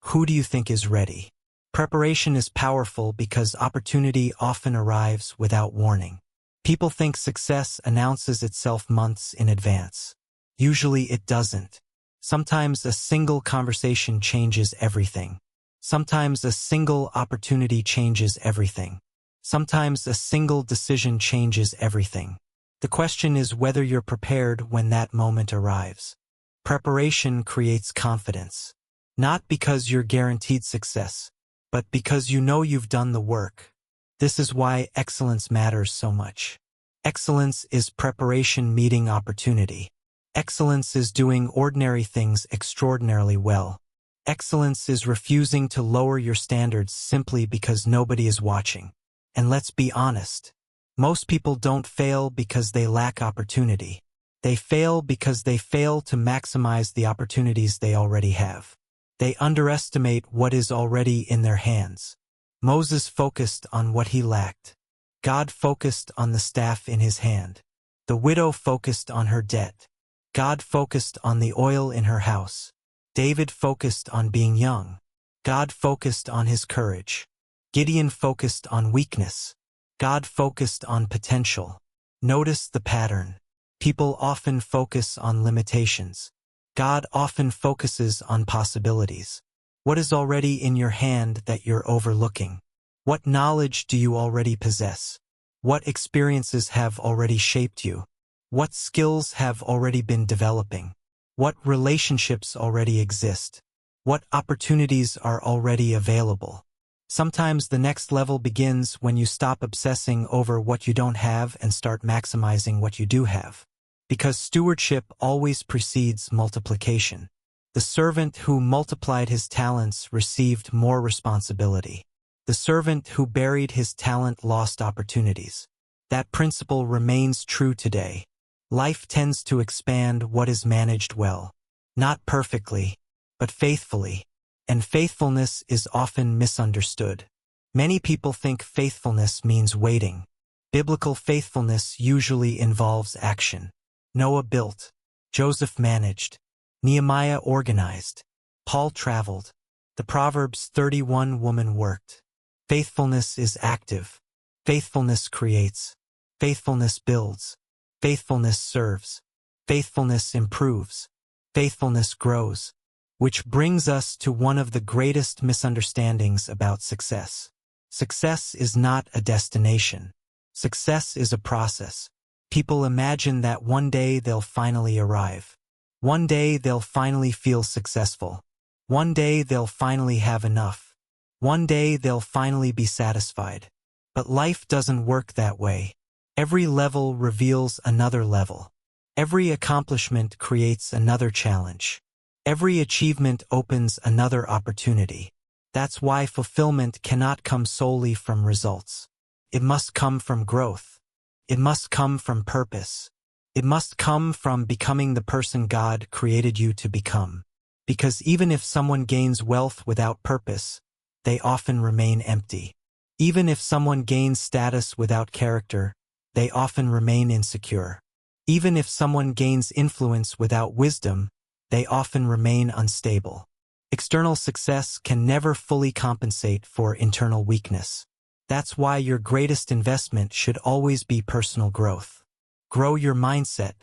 who do you think is ready? Preparation is powerful because opportunity often arrives without warning. People think success announces itself months in advance. Usually it doesn't. Sometimes a single conversation changes everything. Sometimes a single opportunity changes everything. Sometimes a single decision changes everything. The question is whether you're prepared when that moment arrives. Preparation creates confidence. Not because you're guaranteed success, but because you know you've done the work. This is why excellence matters so much. Excellence is preparation meeting opportunity. Excellence is doing ordinary things extraordinarily well. Excellence is refusing to lower your standards simply because nobody is watching. And let's be honest, most people don't fail because they lack opportunity. They fail because they fail to maximize the opportunities they already have. They underestimate what is already in their hands. Moses focused on what he lacked. God focused on the staff in his hand. The widow focused on her debt. God focused on the oil in her house. David focused on being young. God focused on his courage. Gideon focused on weakness. God focused on potential. Notice the pattern. People often focus on limitations. God often focuses on possibilities. What is already in your hand that you're overlooking? What knowledge do you already possess? What experiences have already shaped you? What skills have already been developing? What relationships already exist? What opportunities are already available? Sometimes the next level begins when you stop obsessing over what you don't have and start maximizing what you do have. Because stewardship always precedes multiplication. The servant who multiplied his talents received more responsibility. The servant who buried his talent lost opportunities. That principle remains true today. Life tends to expand what is managed well. Not perfectly, but faithfully. And faithfulness is often misunderstood. Many people think faithfulness means waiting. Biblical faithfulness usually involves action. Noah built. Joseph managed. Nehemiah organized. Paul traveled. The Proverbs 31 woman worked. Faithfulness is active. Faithfulness creates. Faithfulness builds. Faithfulness serves. Faithfulness improves. Faithfulness grows. Which brings us to one of the greatest misunderstandings about success. Success is not a destination. Success is a process. People imagine that one day they'll finally arrive. One day they'll finally feel successful. One day they'll finally have enough. One day they'll finally be satisfied. But life doesn't work that way. Every level reveals another level. Every accomplishment creates another challenge. Every achievement opens another opportunity. That's why fulfillment cannot come solely from results. It must come from growth. It must come from purpose. It must come from becoming the person God created you to become. Because even if someone gains wealth without purpose, they often remain empty. Even if someone gains status without character, they often remain insecure. Even if someone gains influence without wisdom, they often remain unstable. External success can never fully compensate for internal weakness. That's why your greatest investment should always be personal growth. Grow your mindset.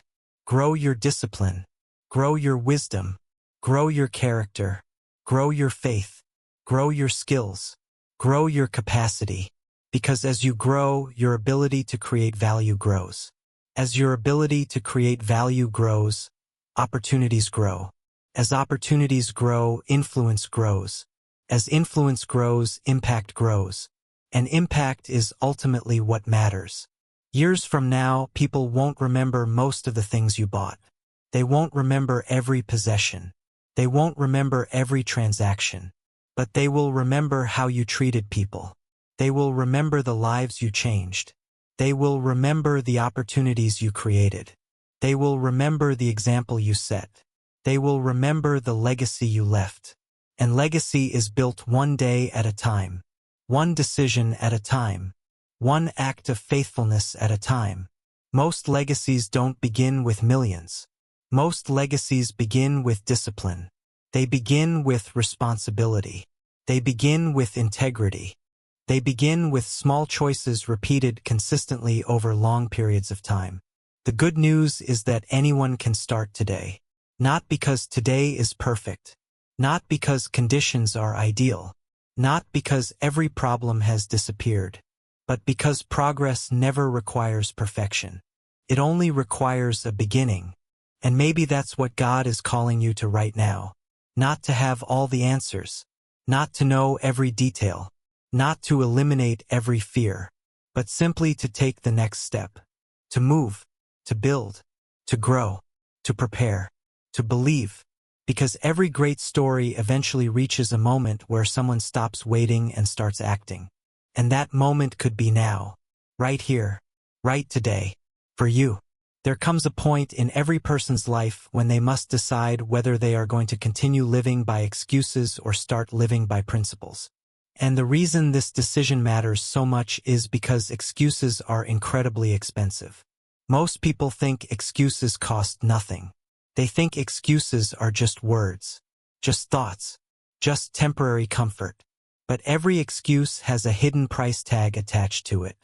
Grow your discipline. Grow your wisdom. Grow your character. Grow your faith. Grow your skills. Grow your capacity. Because as you grow, your ability to create value grows. As your ability to create value grows, opportunities grow. As opportunities grow, influence grows. As influence grows, impact grows. And impact is ultimately what matters. Years from now, people won't remember most of the things you bought. They won't remember every possession. They won't remember every transaction. But they will remember how you treated people. They will remember the lives you changed. They will remember the opportunities you created. They will remember the example you set. They will remember the legacy you left. And legacy is built one day at a time, one decision at a time, one act of faithfulness at a time. Most legacies don't begin with millions. Most legacies begin with discipline. They begin with responsibility. They begin with integrity. They begin with small choices repeated consistently over long periods of time. The good news is that anyone can start today. Not because today is perfect. Not because conditions are ideal. Not because every problem has disappeared. But because progress never requires perfection. It only requires a beginning. And maybe that's what God is calling you to right now. Not to have all the answers. Not to know every detail. Not to eliminate every fear. But simply to take the next step. To move. To build. To grow. To prepare. To believe. Because every great story eventually reaches a moment where someone stops waiting and starts acting. And that moment could be now. Right here. Right today. For you. There comes a point in every person's life when they must decide whether they are going to continue living by excuses or start living by principles. And the reason this decision matters so much is because excuses are incredibly expensive. Most people think excuses cost nothing. They think excuses are just words, just thoughts, just temporary comfort. But every excuse has a hidden price tag attached to it.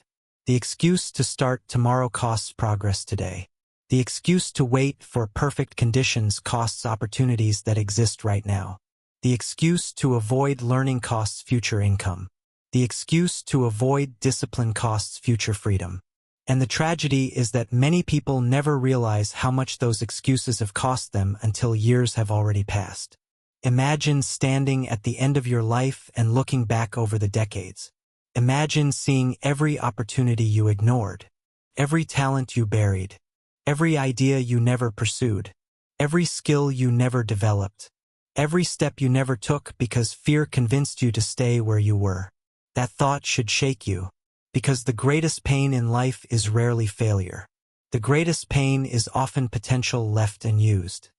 The excuse to start tomorrow costs progress today. The excuse to wait for perfect conditions costs opportunities that exist right now. The excuse to avoid learning costs future income. The excuse to avoid discipline costs future freedom. And the tragedy is that many people never realize how much those excuses have cost them until years have already passed. Imagine standing at the end of your life and looking back over the decades. Imagine seeing every opportunity you ignored, every talent you buried, every idea you never pursued, every skill you never developed, every step you never took because fear convinced you to stay where you were. That thought should shake you. Because the greatest pain in life is rarely failure. The greatest pain is often potential left unused.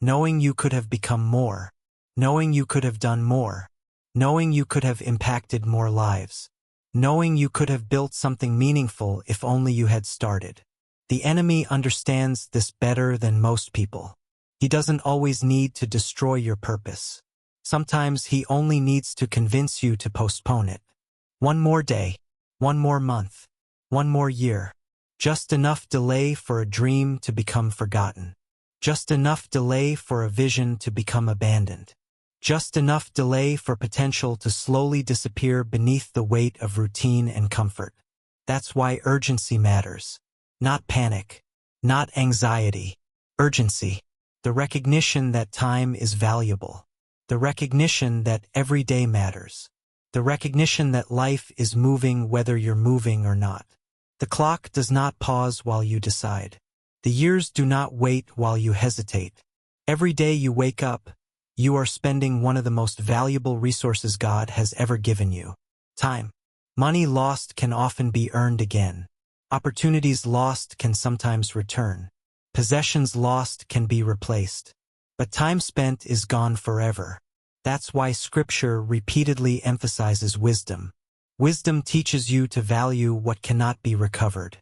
Knowing you could have become more. Knowing you could have done more. Knowing you could have impacted more lives. Knowing you could have built something meaningful if only you had started. The enemy understands this better than most people. He doesn't always need to destroy your purpose. Sometimes he only needs to convince you to postpone it. One more day. One more month, one more year, just enough delay for a dream to become forgotten, just enough delay for a vision to become abandoned, just enough delay for potential to slowly disappear beneath the weight of routine and comfort. That's why urgency matters. Not panic, not anxiety, urgency. The recognition that time is valuable, the recognition that every day matters. The recognition that life is moving whether you're moving or not. The clock does not pause while you decide. The years do not wait while you hesitate. Every day you wake up, you are spending one of the most valuable resources God has ever given you. Time. Money lost can often be earned again. Opportunities lost can sometimes return. Possessions lost can be replaced. But time spent is gone forever. That's why Scripture repeatedly emphasizes wisdom. Wisdom teaches you to value what cannot be recovered.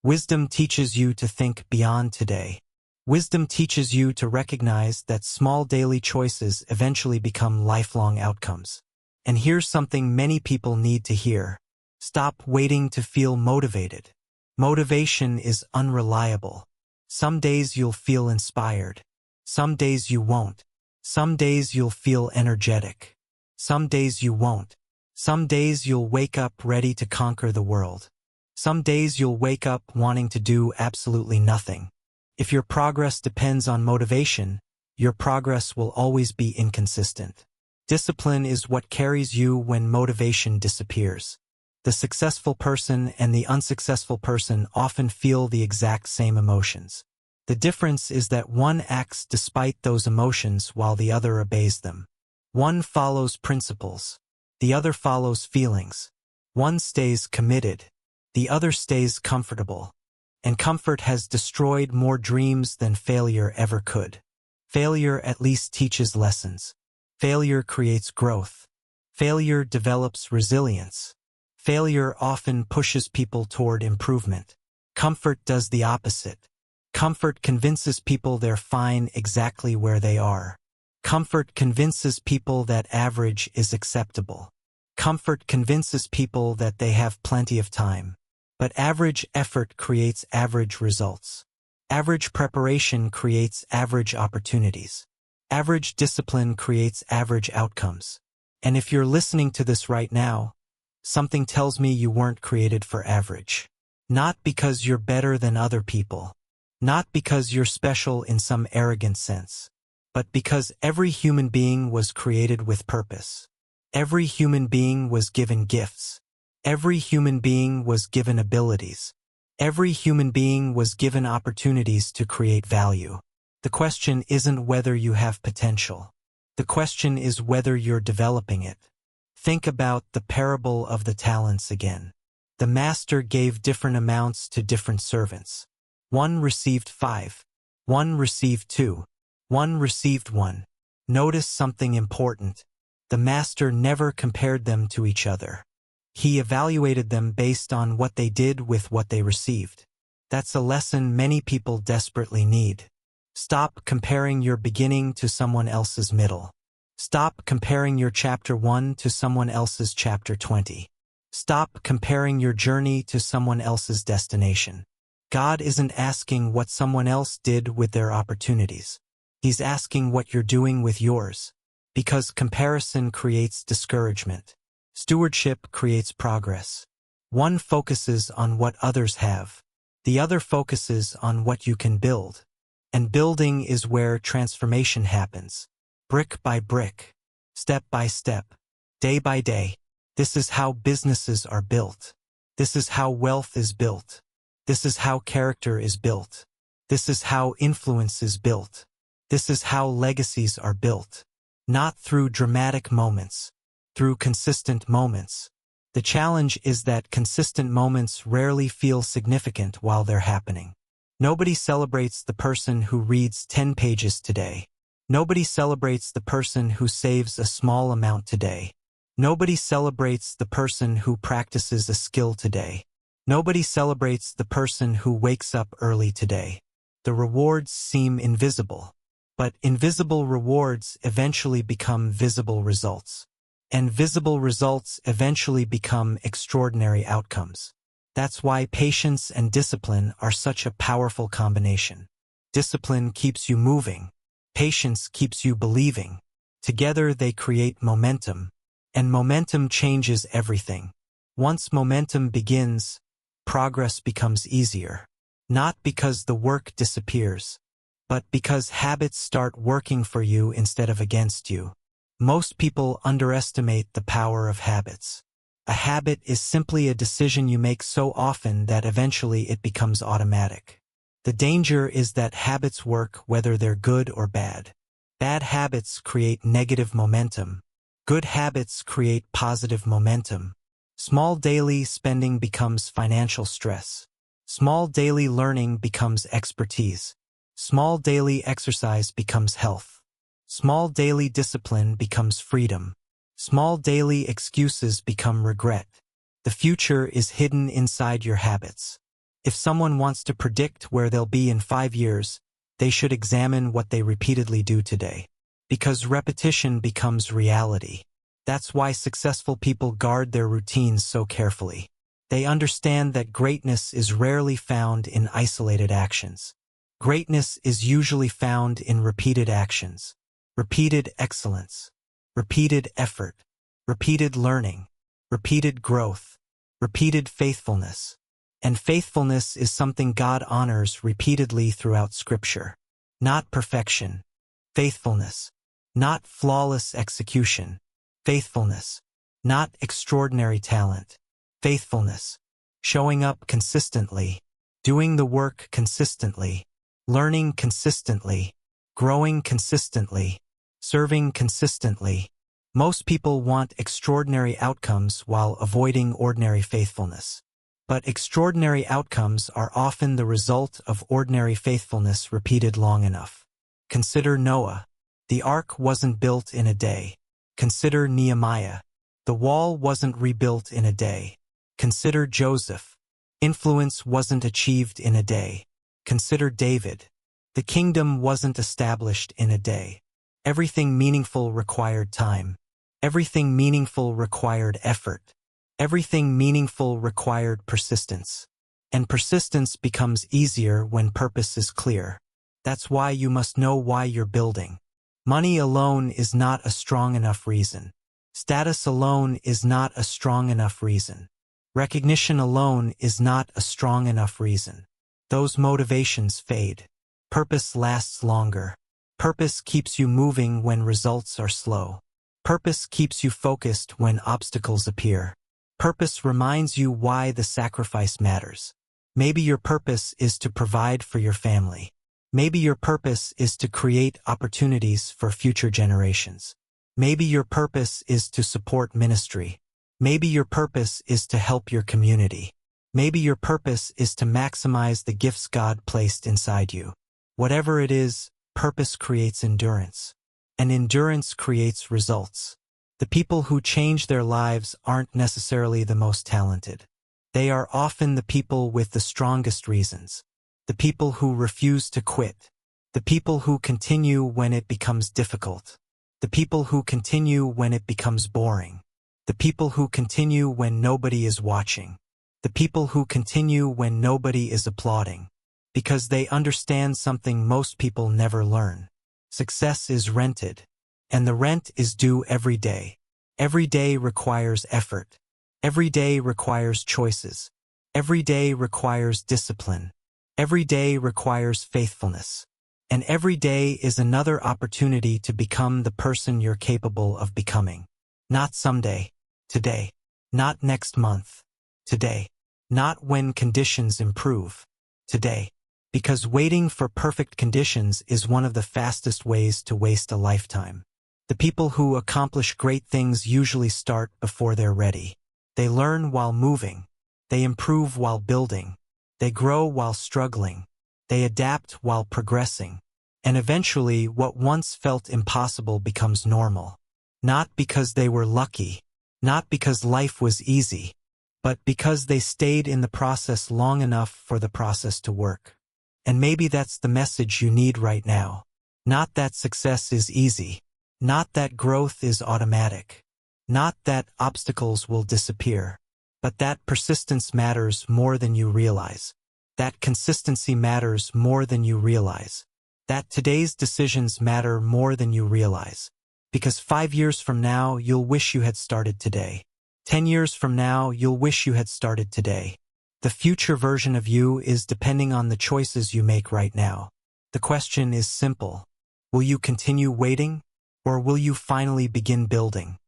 Wisdom teaches you to think beyond today. Wisdom teaches you to recognize that small daily choices eventually become lifelong outcomes. And here's something many people need to hear. Stop waiting to feel motivated. Motivation is unreliable. Some days you'll feel inspired. Some days you won't. Some days you'll feel energetic. Some days you won't. Some days you'll wake up ready to conquer the world. Some days you'll wake up wanting to do absolutely nothing. If your progress depends on motivation, your progress will always be inconsistent. Discipline is what carries you when motivation disappears. The successful person and the unsuccessful person often feel the exact same emotions. The difference is that one acts despite those emotions while the other obeys them. One follows principles. The other follows feelings. One stays committed. The other stays comfortable. And comfort has destroyed more dreams than failure ever could. Failure at least teaches lessons. Failure creates growth. Failure develops resilience. Failure often pushes people toward improvement. Comfort does the opposite. Comfort convinces people they're fine exactly where they are. Comfort convinces people that average is acceptable. Comfort convinces people that they have plenty of time. But average effort creates average results. Average preparation creates average opportunities. Average discipline creates average outcomes. And if you're listening to this right now, something tells me you weren't created for average. Not because you're better than other people. Not because you're special in some arrogant sense. But because every human being was created with purpose. Every human being was given gifts. Every human being was given abilities. Every human being was given opportunities to create value. The question isn't whether you have potential. The question is whether you're developing it. Think about the parable of the talents again. The master gave different amounts to different servants. One received 5. One received 2. One received 1. Notice something important. The master never compared them to each other. He evaluated them based on what they did with what they received. That's a lesson many people desperately need. Stop comparing your beginning to someone else's middle. Stop comparing your chapter 1 to someone else's chapter 20. Stop comparing your journey to someone else's destination. God isn't asking what someone else did with their opportunities. He's asking what you're doing with yours. Because comparison creates discouragement. Stewardship creates progress. One focuses on what others have. The other focuses on what you can build. And building is where transformation happens. Brick by brick. Step by step. Day by day. This is how businesses are built. This is how wealth is built. This is how character is built. This is how influence is built. This is how legacies are built. Not through dramatic moments. Through consistent moments. The challenge is that consistent moments rarely feel significant while they're happening. Nobody celebrates the person who reads 10 pages today. Nobody celebrates the person who saves a small amount today. Nobody celebrates the person who practices a skill today. Nobody celebrates the person who wakes up early today. The rewards seem invisible. But invisible rewards eventually become visible results. And visible results eventually become extraordinary outcomes. That's why patience and discipline are such a powerful combination. Discipline keeps you moving. Patience keeps you believing. Together they create momentum. And momentum changes everything. Once momentum begins, progress becomes easier. Not because the work disappears, but because habits start working for you instead of against you. Most people underestimate the power of habits. A habit is simply a decision you make so often that eventually it becomes automatic. The danger is that habits work whether they're good or bad. Bad habits create negative momentum. Good habits create positive momentum. Small daily spending becomes financial stress. Small daily learning becomes expertise. Small daily exercise becomes health. Small daily discipline becomes freedom. Small daily excuses become regret. The future is hidden inside your habits. If someone wants to predict where they'll be in 5 years, they should examine what they repeatedly do today. Because repetition becomes reality. That's why successful people guard their routines so carefully. They understand that greatness is rarely found in isolated actions. Greatness is usually found in repeated actions. Repeated excellence. Repeated effort. Repeated learning. Repeated growth. Repeated faithfulness. And faithfulness is something God honors repeatedly throughout Scripture. Not perfection. Faithfulness. Not flawless execution. Faithfulness. Not extraordinary talent. Faithfulness. Showing up consistently. Doing the work consistently. learning consistently, growing consistently, serving consistently. Most people want extraordinary outcomes while avoiding ordinary faithfulness. But extraordinary outcomes are often the result of ordinary faithfulness repeated long enough. Consider Noah. The ark wasn't built in a day. Consider Nehemiah. The wall wasn't rebuilt in a day. Consider Joseph. Influence wasn't achieved in a day. Consider David. The kingdom wasn't established in a day. Everything meaningful required time. Everything meaningful required effort. Everything meaningful required persistence. And persistence becomes easier when purpose is clear. That's why you must know why you're building. Money alone is not a strong enough reason. Status alone is not a strong enough reason. Recognition alone is not a strong enough reason. Those motivations fade. Purpose lasts longer. Purpose keeps you moving when results are slow. Purpose keeps you focused when obstacles appear. Purpose reminds you why the sacrifice matters. Maybe your purpose is to provide for your family. Maybe your purpose is to create opportunities for future generations. Maybe your purpose is to support ministry. Maybe your purpose is to help your community. Maybe your purpose is to maximize the gifts God placed inside you. Whatever it is, purpose creates endurance. And endurance creates results. The people who change their lives aren't necessarily the most talented. They are often the people with the strongest reasons. The people who refuse to quit. The people who continue when it becomes difficult. The people who continue when it becomes boring. The people who continue when nobody is watching. The people who continue when nobody is applauding. Because they understand something most people never learn. Success is rented. And the rent is due every day. Every day requires effort. Every day requires choices. Every day requires discipline. Every day requires faithfulness. And every day is another opportunity to become the person you're capable of becoming. Not someday. Today. Not next month. Today. Not when conditions improve. Today. Because waiting for perfect conditions is one of the fastest ways to waste a lifetime. The people who accomplish great things usually start before they're ready. They learn while moving. They improve while building. They grow while struggling. They adapt while progressing. And eventually, what once felt impossible becomes normal. Not because they were lucky. Not because life was easy. But because they stayed in the process long enough for the process to work. And maybe that's the message you need right now. Not that success is easy. Not that growth is automatic. Not that obstacles will disappear. But that persistence matters more than you realize. That consistency matters more than you realize. That today's decisions matter more than you realize. Because 5 years from now, you'll wish you had started today. 10 years from now, you'll wish you had started today. The future version of you is depending on the choices you make right now. The question is simple. Will you continue waiting, or will you finally begin building?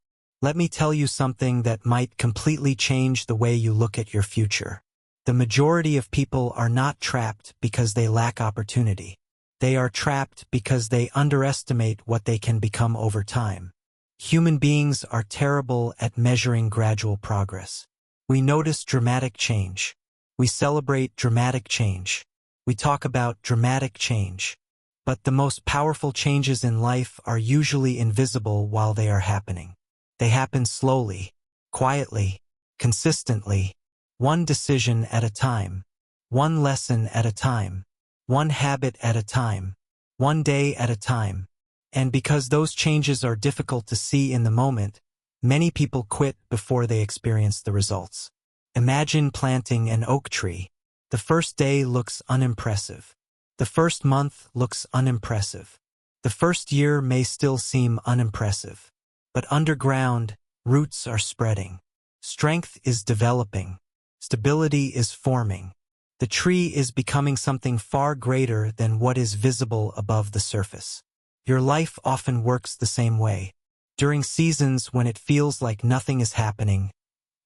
Let me tell you something that might completely change the way you look at your future. The majority of people are not trapped because they lack opportunity. They are trapped because they underestimate what they can become over time. Human beings are terrible at measuring gradual progress. We notice dramatic change. We celebrate dramatic change. We talk about dramatic change. But the most powerful changes in life are usually invisible while they are happening. They happen slowly, quietly, consistently, one decision at a time, one lesson at a time, one habit at a time, one day at a time. And because those changes are difficult to see in the moment, many people quit before they experience the results. Imagine planting an oak tree. The first day looks unimpressive. The first month looks unimpressive. The first year may still seem unimpressive. But underground, roots are spreading. Strength is developing. Stability is forming. The tree is becoming something far greater than what is visible above the surface. Your life often works the same way. During seasons when it feels like nothing is happening,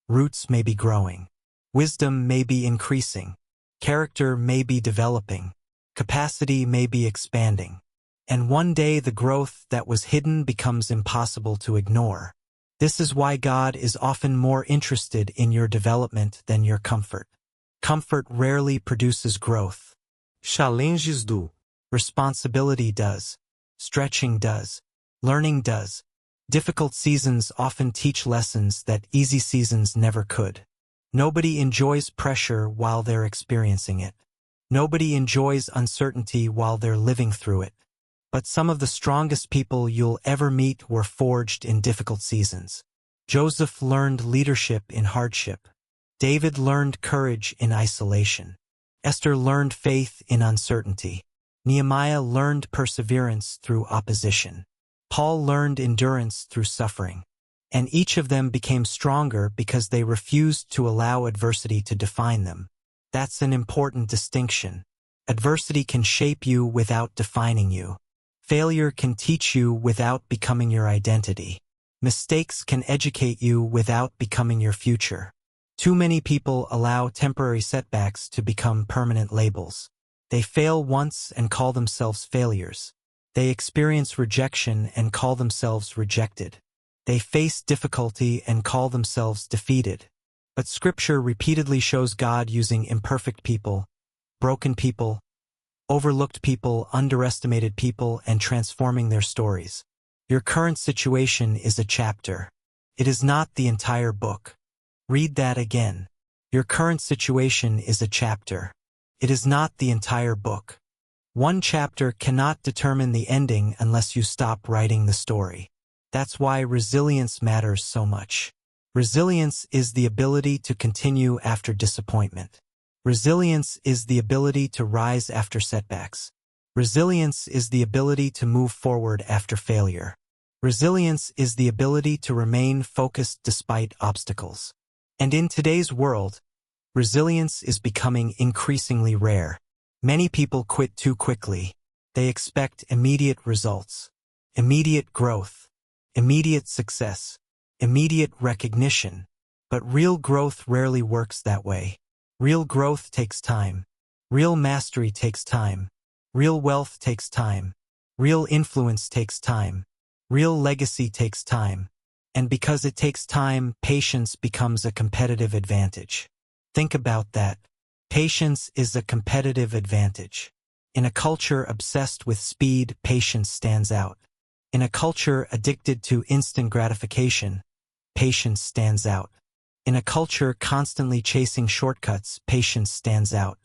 roots may be growing. Wisdom may be increasing. Character may be developing. Capacity may be expanding. And one day the growth that was hidden becomes impossible to ignore. This is why God is often more interested in your development than your comfort. Comfort rarely produces growth. Challenges do. Responsibility does. Stretching does. Learning does. Difficult seasons often teach lessons that easy seasons never could. Nobody enjoys pressure while they're experiencing it. Nobody enjoys uncertainty while they're living through it. But some of the strongest people you'll ever meet were forged in difficult seasons. Joseph learned leadership in hardship. David learned courage in isolation. Esther learned faith in uncertainty. Nehemiah learned perseverance through opposition. Paul learned endurance through suffering. And each of them became stronger because they refused to allow adversity to define them. That's an important distinction. Adversity can shape you without defining you. Failure can teach you without becoming your identity. Mistakes can educate you without becoming your future. Too many people allow temporary setbacks to become permanent labels. They fail once and call themselves failures. They experience rejection and call themselves rejected. They face difficulty and call themselves defeated. But Scripture repeatedly shows God using imperfect people, broken people, overlooked people, underestimated people, and transforming their stories. Your current situation is a chapter. It is not the entire book. Read that again. Your current situation is a chapter. It is not the entire book. One chapter cannot determine the ending unless you stop writing the story. That's why resilience matters so much. Resilience is the ability to continue after disappointment. Resilience is the ability to rise after setbacks. Resilience is the ability to move forward after failure. Resilience is the ability to remain focused despite obstacles. And in today's world, resilience is becoming increasingly rare. Many people quit too quickly. They expect immediate results, immediate growth, immediate success, immediate recognition. But real growth rarely works that way. Real growth takes time. Real mastery takes time. Real wealth takes time. Real influence takes time. Real legacy takes time. And because it takes time, patience becomes a competitive advantage. Think about that. Patience is a competitive advantage. In a culture obsessed with speed, patience stands out. In a culture addicted to instant gratification, patience stands out. In a culture constantly chasing shortcuts, patience stands out.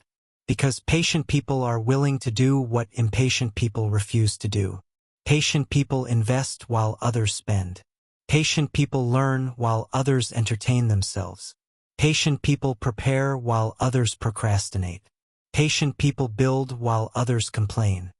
Because patient people are willing to do what impatient people refuse to do. Patient people invest while others spend. Patient people learn while others entertain themselves. Patient people prepare while others procrastinate. Patient people build while others complain.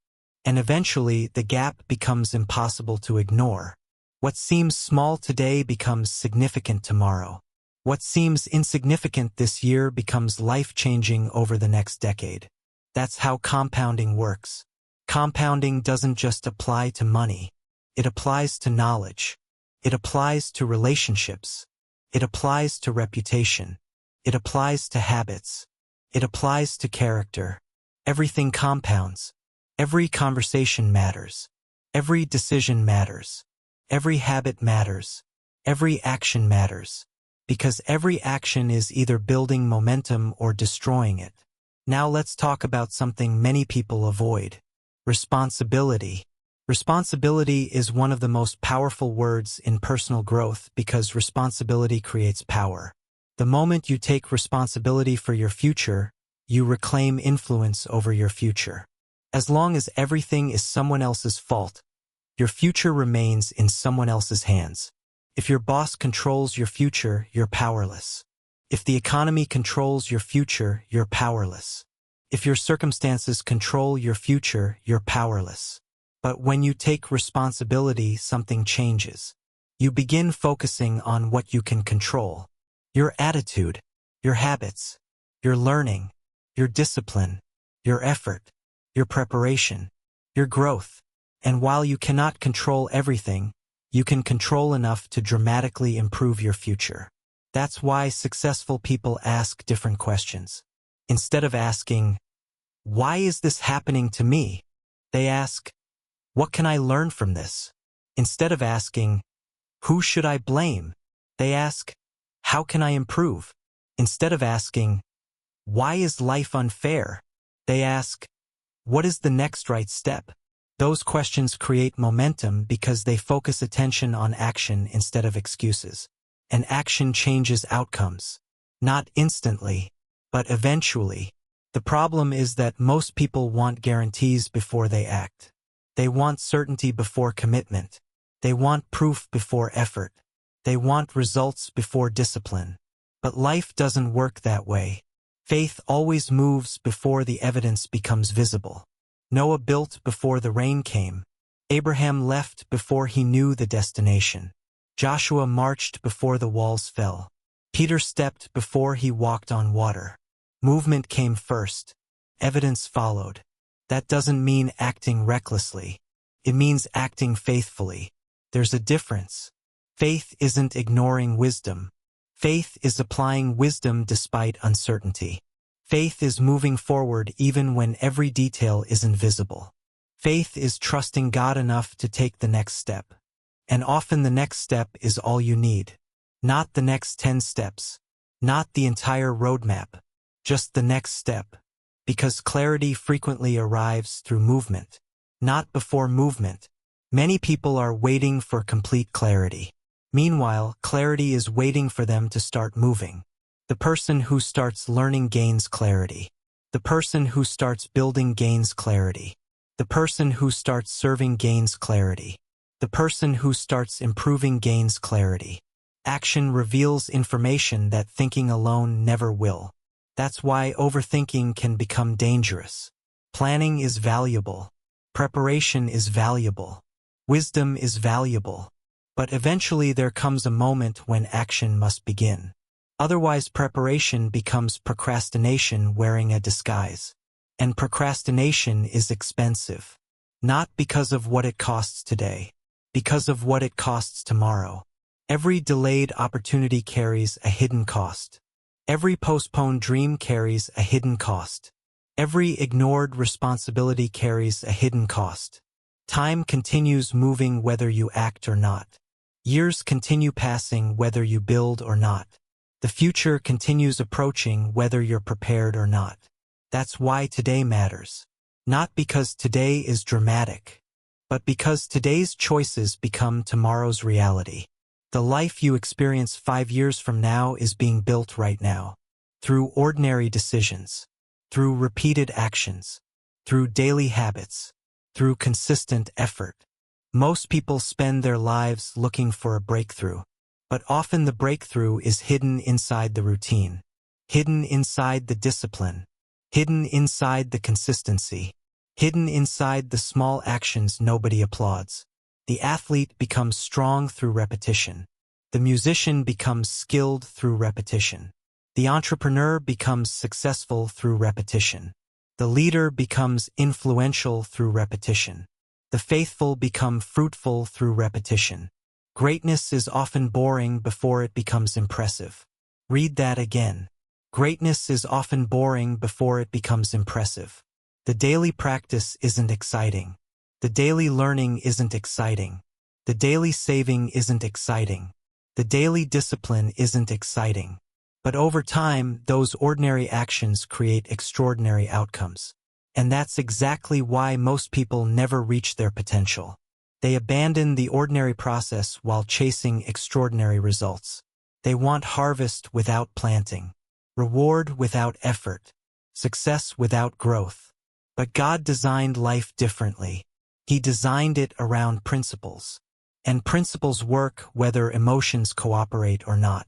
And eventually, the gap becomes impossible to ignore. What seems small today becomes significant tomorrow. What seems insignificant this year becomes life-changing over the next decade. That's how compounding works. Compounding doesn't just apply to money. It applies to knowledge. It applies to relationships. It applies to reputation. It applies to habits. It applies to character. Everything compounds. Every conversation matters. Every decision matters. Every habit matters. Every action matters. Because every action is either building momentum or destroying it. Now let's talk about something many people avoid. Responsibility. Responsibility is one of the most powerful words in personal growth because responsibility creates power. The moment you take responsibility for your future, you reclaim influence over your future. As long as everything is someone else's fault, your future remains in someone else's hands. If your boss controls your future, you're powerless. If the economy controls your future, you're powerless. If your circumstances control your future, you're powerless. But when you take responsibility, something changes. You begin focusing on what you can control. Your attitude, your habits, your learning, your discipline, your effort, your preparation, your growth. And while you cannot control everything, you can control enough to dramatically improve your future. That's why successful people ask different questions. Instead of asking, Why is this happening to me? They ask, what can I learn from this? Instead of asking, who should I blame? They ask, how can I improve? Instead of asking, why is life unfair? They ask, what is the next right step? Those questions create momentum because they focus attention on action instead of excuses. And action changes outcomes. Not instantly, but eventually. The problem is that most people want guarantees before they act. They want certainty before commitment. They want proof before effort. They want results before discipline. But life doesn't work that way. Faith always moves before the evidence becomes visible. Noah built before the rain came. Abraham left before he knew the destination. Joshua marched before the walls fell. Peter stepped before he walked on water. Movement came first. Evidence followed. That doesn't mean acting recklessly. It means acting faithfully. There's a difference. Faith isn't ignoring wisdom. Faith is applying wisdom despite uncertainty. Faith is moving forward even when every detail isn't visible. Faith is trusting God enough to take the next step. And often the next step is all you need. Not the next 10 steps. Not the entire roadmap. Just the next step. Because clarity frequently arrives through movement, not before movement. Many people are waiting for complete clarity. Meanwhile, clarity is waiting for them to start moving. The person who starts learning gains clarity. The person who starts building gains clarity. The person who starts serving gains clarity. The person who starts improving gains clarity. Action reveals information that thinking alone never will. That's why overthinking can become dangerous. Planning is valuable. Preparation is valuable. Wisdom is valuable. But eventually there comes a moment when action must begin. Otherwise, preparation becomes procrastination wearing a disguise. And procrastination is expensive. Not because of what it costs today, because of what it costs tomorrow. Every delayed opportunity carries a hidden cost. Every postponed dream carries a hidden cost. Every ignored responsibility carries a hidden cost. Time continues moving whether you act or not. Years continue passing whether you build or not. The future continues approaching whether you're prepared or not. That's why today matters. Not because today is dramatic, but because today's choices become tomorrow's reality. The life you experience 5 years from now is being built right now. Through ordinary decisions. Through repeated actions. Through daily habits. Through consistent effort. Most people spend their lives looking for a breakthrough. But often the breakthrough is hidden inside the routine. Hidden inside the discipline. Hidden inside the consistency. Hidden inside the small actions nobody applauds. The athlete becomes strong through repetition. The musician becomes skilled through repetition. The entrepreneur becomes successful through repetition. The leader becomes influential through repetition. The faithful become fruitful through repetition. Greatness is often boring before it becomes impressive. Read that again. Greatness is often boring before it becomes impressive. The daily practice isn't exciting. The daily learning isn't exciting. The daily saving isn't exciting. The daily discipline isn't exciting. But over time, those ordinary actions create extraordinary outcomes. And that's exactly why most people never reach their potential. They abandon the ordinary process while chasing extraordinary results. They want harvest without planting, reward without effort, success without growth. But God designed life differently. He designed it around principles. And principles work whether emotions cooperate or not.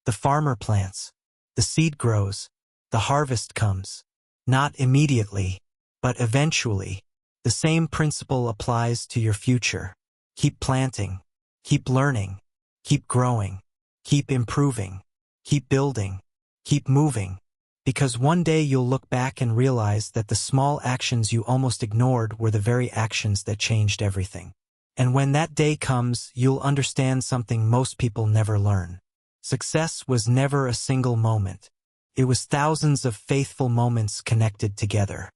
The farmer plants. The seed grows. The harvest comes. Not immediately, but eventually. The same principle applies to your future. Keep planting. Keep learning. Keep growing. Keep improving. Keep building. Keep moving. Because one day you'll look back and realize that the small actions you almost ignored were the very actions that changed everything. And when that day comes, you'll understand something most people never learn. Success was never a single moment. It was thousands of faithful moments connected together.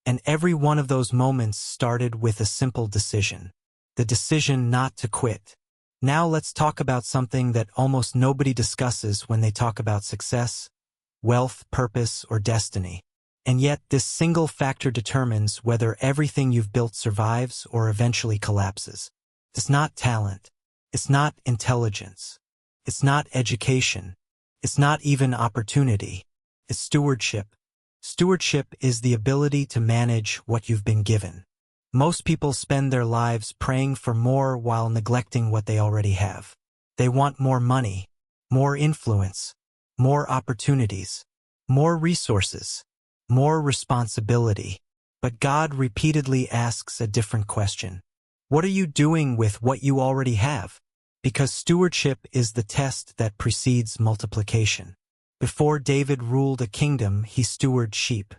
And every one of those moments started with a simple decision. The decision not to quit. Now let's talk about something that almost nobody discusses when they talk about success, wealth, purpose, or destiny. And yet this single factor determines whether everything you've built survives or eventually collapses. It's not talent. It's not intelligence. It's not education. It's not even opportunity. It's stewardship. Stewardship is the ability to manage what you've been given. Most people spend their lives praying for more while neglecting what they already have. They want more money, more influence, more opportunities, more resources, more responsibility. But God repeatedly asks a different question. What are you doing with what you already have? Because stewardship is the test that precedes multiplication. Before David ruled a kingdom, he stewarded sheep.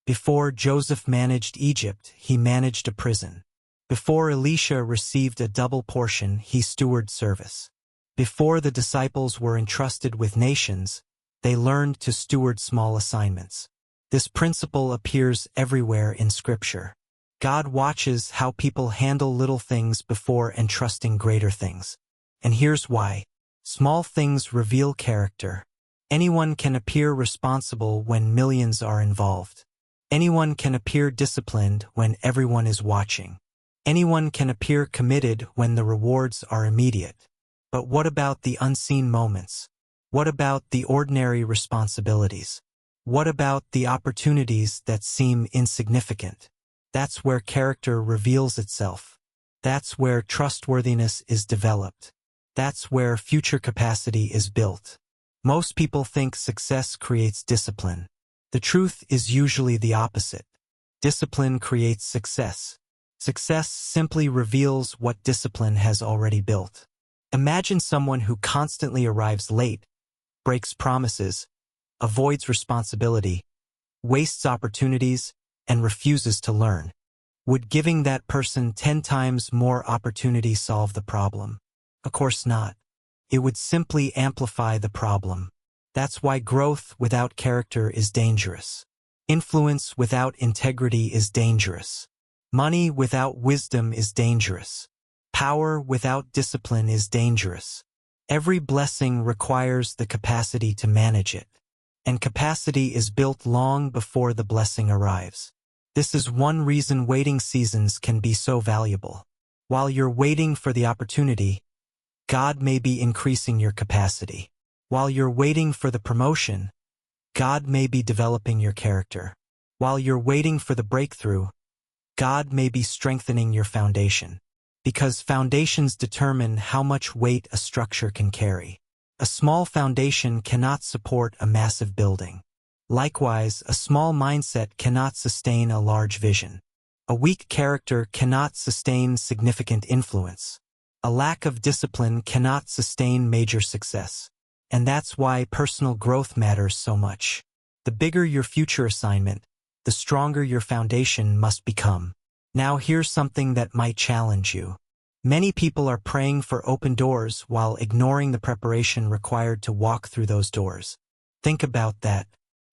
Before Joseph managed Egypt, he managed a prison. Before Elisha received a double portion, he stewarded service. Before the disciples were entrusted with nations, they learned to steward small assignments. This principle appears everywhere in Scripture. God watches how people handle little things before entrusting greater things. And here's why. Small things reveal character. Anyone can appear responsible when millions are involved. Anyone can appear disciplined when everyone is watching. Anyone can appear committed when the rewards are immediate. But what about the unseen moments? What about the ordinary responsibilities? What about the opportunities that seem insignificant? That's where character reveals itself. That's where trustworthiness is developed. That's where future capacity is built. Most people think success creates discipline. The truth is usually the opposite. Discipline creates success. Success simply reveals what discipline has already built. Imagine someone who constantly arrives late, breaks promises, avoids responsibility, wastes opportunities, and refuses to learn. Would giving that person 10 times more opportunity solve the problem? Of course not. It would simply amplify the problem. That's why growth without character is dangerous. Influence without integrity is dangerous. Money without wisdom is dangerous. Power without discipline is dangerous. Every blessing requires the capacity to manage it. And capacity is built long before the blessing arrives. This is one reason waiting seasons can be so valuable. While you're waiting for the opportunity, God may be increasing your capacity. While you're waiting for the promotion, God may be developing your character. While you're waiting for the breakthrough, God may be strengthening your foundation. Because foundations determine how much weight a structure can carry. A small foundation cannot support a massive building. Likewise, a small mindset cannot sustain a large vision. A weak character cannot sustain significant influence. A lack of discipline cannot sustain major success. And that's why personal growth matters so much. The bigger your future assignment, the stronger your foundation must become. Now here's something that might challenge you. Many people are praying for open doors while ignoring the preparation required to walk through those doors. Think about that.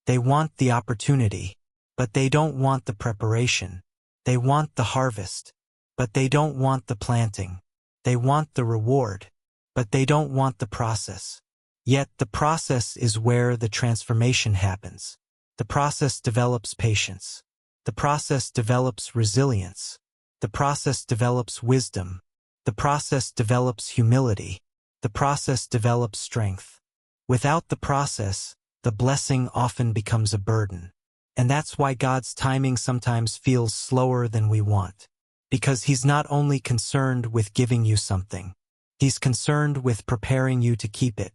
They want the opportunity, but they don't want the preparation. They want the harvest, but they don't want the planting. They want the reward, but they don't want the process. Yet the process is where the transformation happens. The process develops patience. The process develops resilience. The process develops wisdom. The process develops humility. The process develops strength. Without the process, the blessing often becomes a burden. And that's why God's timing sometimes feels slower than we want. Because He's not only concerned with giving you something, He's concerned with preparing you to keep it.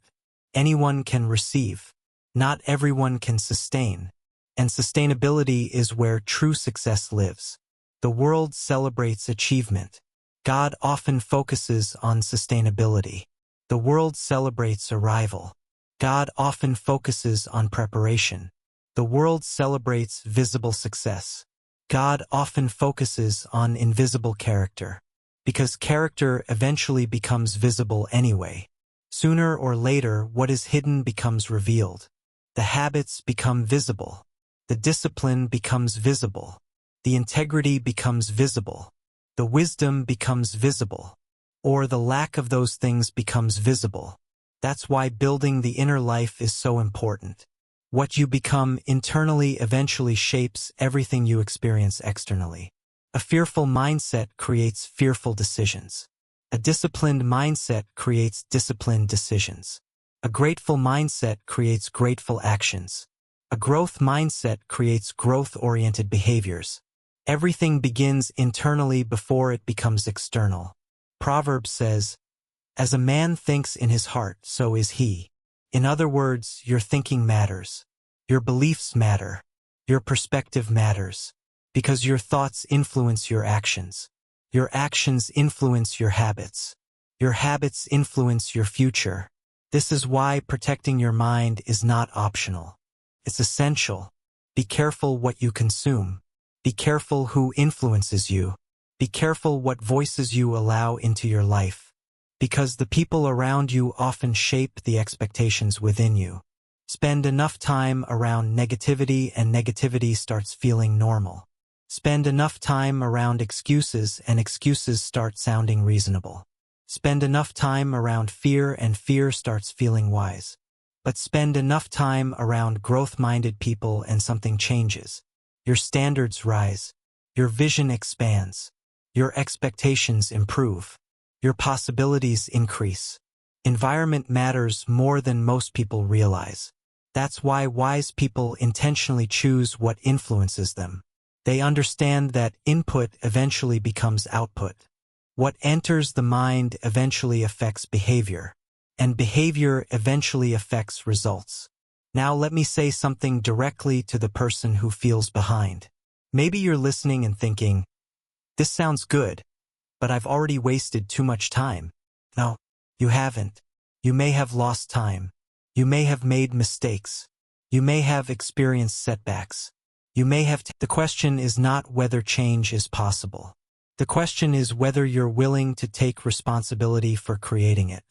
Anyone can receive. Not everyone can sustain. And sustainability is where true success lives. The world celebrates achievement. God often focuses on sustainability. The world celebrates arrival. God often focuses on preparation. The world celebrates visible success. God often focuses on invisible character. Because character eventually becomes visible anyway. Sooner or later, what is hidden becomes revealed. The habits become visible. The discipline becomes visible. The integrity becomes visible. The wisdom becomes visible. Or the lack of those things becomes visible. That's why building the inner life is so important. What you become internally eventually shapes everything you experience externally. A fearful mindset creates fearful decisions. A disciplined mindset creates disciplined decisions. A grateful mindset creates grateful actions. A growth mindset creates growth-oriented behaviors. Everything begins internally before it becomes external. Proverbs says, "As a man thinks in his heart, so is he." In other words, your thinking matters. Your beliefs matter. Your perspective matters. Because your thoughts influence your actions. Your actions influence your habits. Your habits influence your future. This is why protecting your mind is not optional. It's essential. Be careful what you consume. Be careful who influences you. Be careful what voices you allow into your life. Because the people around you often shape the expectations within you. Spend enough time around negativity and negativity starts feeling normal. Spend enough time around excuses and excuses start sounding reasonable. Spend enough time around fear and fear starts feeling wise. But spend enough time around growth-minded people and something changes. Your standards rise. Your vision expands. Your expectations improve. Your possibilities increase. Environment matters more than most people realize. That's why wise people intentionally choose what influences them. They understand that input eventually becomes output. What enters the mind eventually affects behavior, and behavior eventually affects results. Now let me say something directly to the person who feels behind. Maybe you're listening and thinking, "This sounds good, but I've already wasted too much time." No, you haven't. You may have lost time. You may have made mistakes. You may have experienced setbacks. You may have The question is not whether change is possible. The question is whether you're willing to take responsibility for creating it.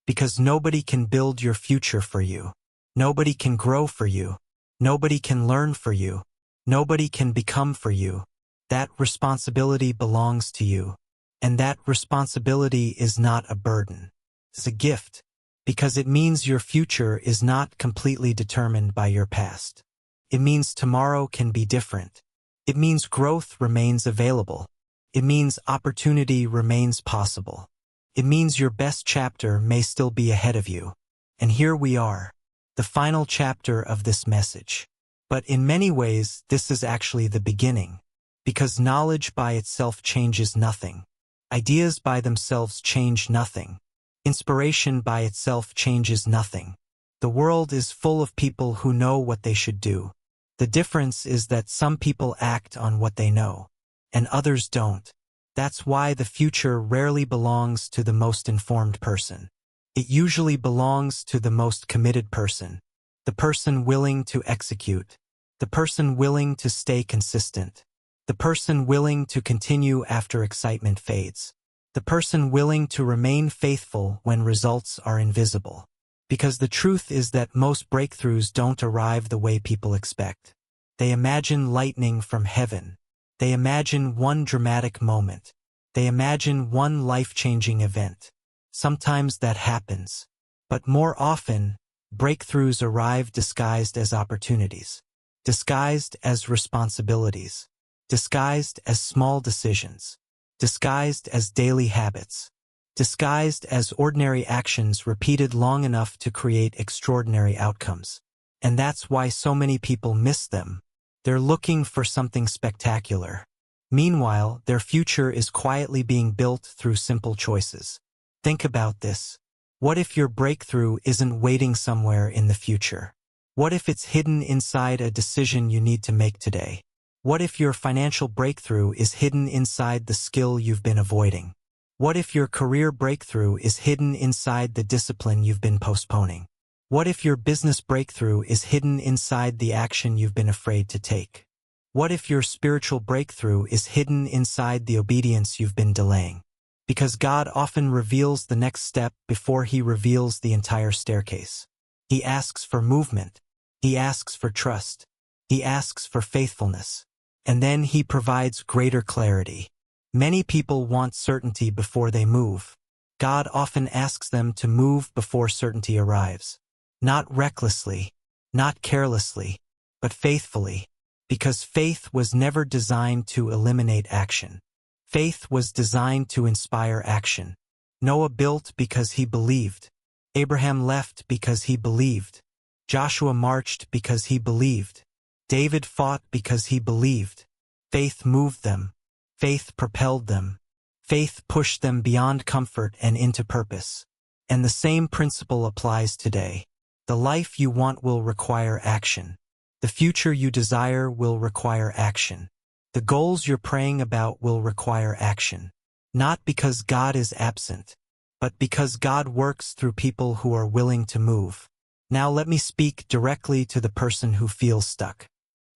Because nobody can build your future for you. Nobody can grow for you. Nobody can learn for you. Nobody can become for you. That responsibility belongs to you. And that responsibility is not a burden. It's a gift. Because it means your future is not completely determined by your past. It means tomorrow can be different. It means growth remains available. It means opportunity remains possible. It means your best chapter may still be ahead of you. And here we are, the final chapter of this message. But in many ways, this is actually the beginning. Because knowledge by itself changes nothing. Ideas by themselves change nothing. Inspiration by itself changes nothing. The world is full of people who know what they should do. The difference is that some people act on what they know, and others don't. That's why the future rarely belongs to the most informed person. It usually belongs to the most committed person, the person willing to execute, the person willing to stay consistent, the person willing to continue after excitement fades, the person willing to remain faithful when results are invisible. Because the truth is that most breakthroughs don't arrive the way people expect. They imagine lightning from heaven. They imagine one dramatic moment. They imagine one life-changing event. Sometimes that happens. But more often, breakthroughs arrive disguised as opportunities, disguised as responsibilities, disguised as small decisions, disguised as daily habits, disguised as ordinary actions repeated long enough to create extraordinary outcomes. And that's why so many people miss them. They're looking for something spectacular. Meanwhile, their future is quietly being built through simple choices. Think about this. What if your breakthrough isn't waiting somewhere in the future? What if it's hidden inside a decision you need to make today? What if your financial breakthrough is hidden inside the skill you've been avoiding? What if your career breakthrough is hidden inside the discipline you've been postponing? What if your business breakthrough is hidden inside the action you've been afraid to take? What if your spiritual breakthrough is hidden inside the obedience you've been delaying? Because God often reveals the next step before He reveals the entire staircase. He asks for movement. He asks for trust. He asks for faithfulness. and then He provides greater clarity. Many people want certainty before they move. God often asks them to move before certainty arrives. Not recklessly, not carelessly, but faithfully, because faith was never designed to eliminate action. Faith was designed to inspire action. Noah built because he believed. Abraham left because he believed. Joshua marched because he believed. David fought because he believed. Faith moved them. Faith propelled them. Faith pushed them beyond comfort and into purpose. And the same principle applies today. The life you want will require action. The future you desire will require action. The goals you're praying about will require action. Not because God is absent, but because God works through people who are willing to move. Now let me speak directly to the person who feels stuck.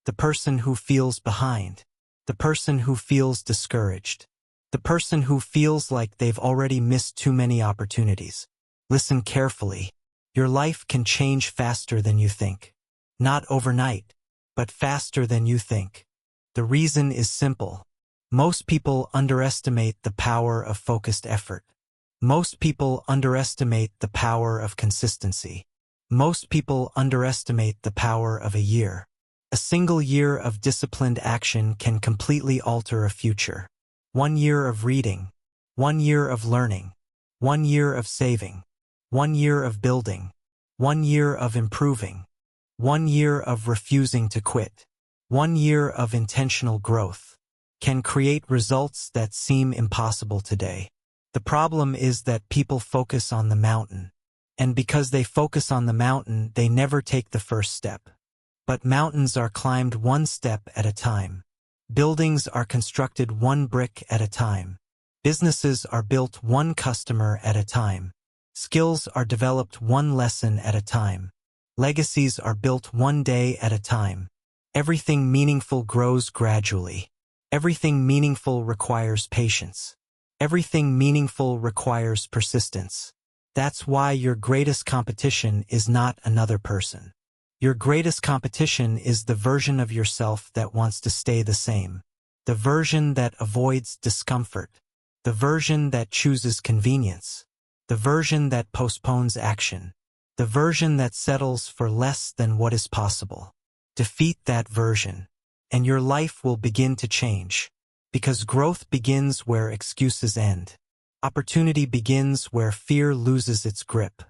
The person who feels behind. The person who feels discouraged. The person who feels like they've already missed too many opportunities. Listen carefully. Your life can change faster than you think. Not overnight, but faster than you think. The reason is simple. Most people underestimate the power of focused effort. Most people underestimate the power of consistency. Most people underestimate the power of a year. A single year of disciplined action can completely alter a future. 1 year of reading, 1 year of learning, 1 year of saving, 1 year of building, 1 year of improving, 1 year of refusing to quit, 1 year of intentional growth can create results that seem impossible today. The problem is that people focus on the mountain. And because they focus on the mountain, they never take the first step. But mountains are climbed 1 step at a time. Buildings are constructed 1 brick at a time. Businesses are built 1 customer at a time. Skills are developed 1 lesson at a time. Legacies are built 1 day at a time. Everything meaningful grows gradually. Everything meaningful requires patience. Everything meaningful requires persistence. That's why your greatest competition is not another person. Your greatest competition is the version of yourself that wants to stay the same. The version that avoids discomfort. The version that chooses convenience. The version that postpones action. The version that settles for less than what is possible. Defeat that version, and your life will begin to change. Because growth begins where excuses end. Opportunity begins where fear loses its grip.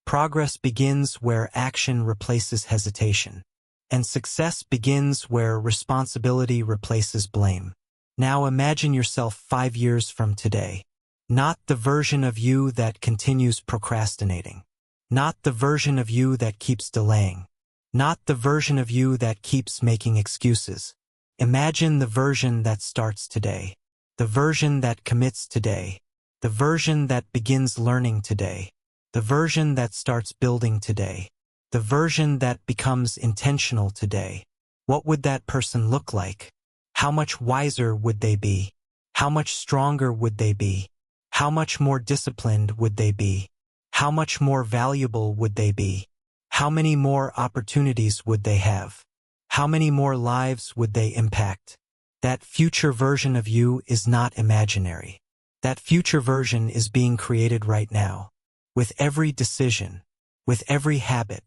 Progress begins where action replaces hesitation. And success begins where responsibility replaces blame. Now imagine yourself 5 years from today. Not the version of you that continues procrastinating. Not the version of you that keeps delaying. Not the version of you that keeps making excuses. Imagine the version that starts today. The version that commits today. The version that begins learning today. The version that starts building today. The version that becomes intentional today. What would that person look like? How much wiser would they be? How much stronger would they be? How much more disciplined would they be? How much more valuable would they be? How many more opportunities would they have? How many more lives would they impact? That future version of you is not imaginary. That future version is being created right now. With every decision, with every habit,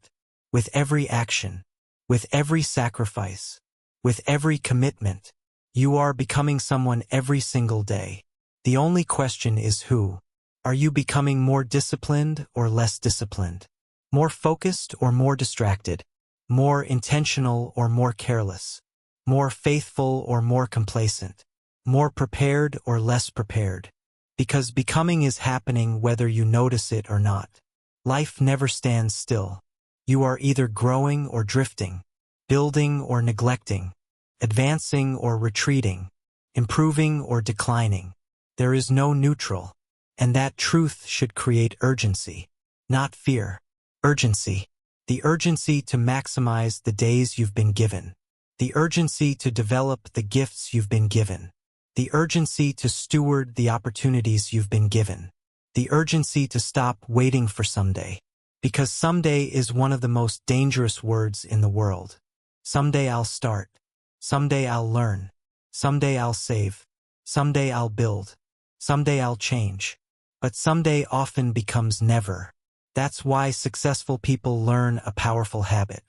with every action, with every sacrifice, with every commitment, you are becoming someone every single day. The only question is who. Are you becoming more disciplined or less disciplined? More focused or more distracted? More intentional or more careless? More faithful or more complacent? More prepared or less prepared? Because becoming is happening whether you notice it or not. Life never stands still. You are either growing or drifting, building or neglecting, advancing or retreating, improving or declining. There is no neutral, and that truth should create urgency, not fear. Urgency. The urgency to maximize the days you've been given. The urgency to develop the gifts you've been given. The urgency to steward the opportunities you've been given. The urgency to stop waiting for someday. Because someday is one of the most dangerous words in the world. Someday I'll start. Someday I'll learn. Someday I'll save. Someday I'll build. Someday I'll change. But someday often becomes never. That's why successful people learn a powerful habit.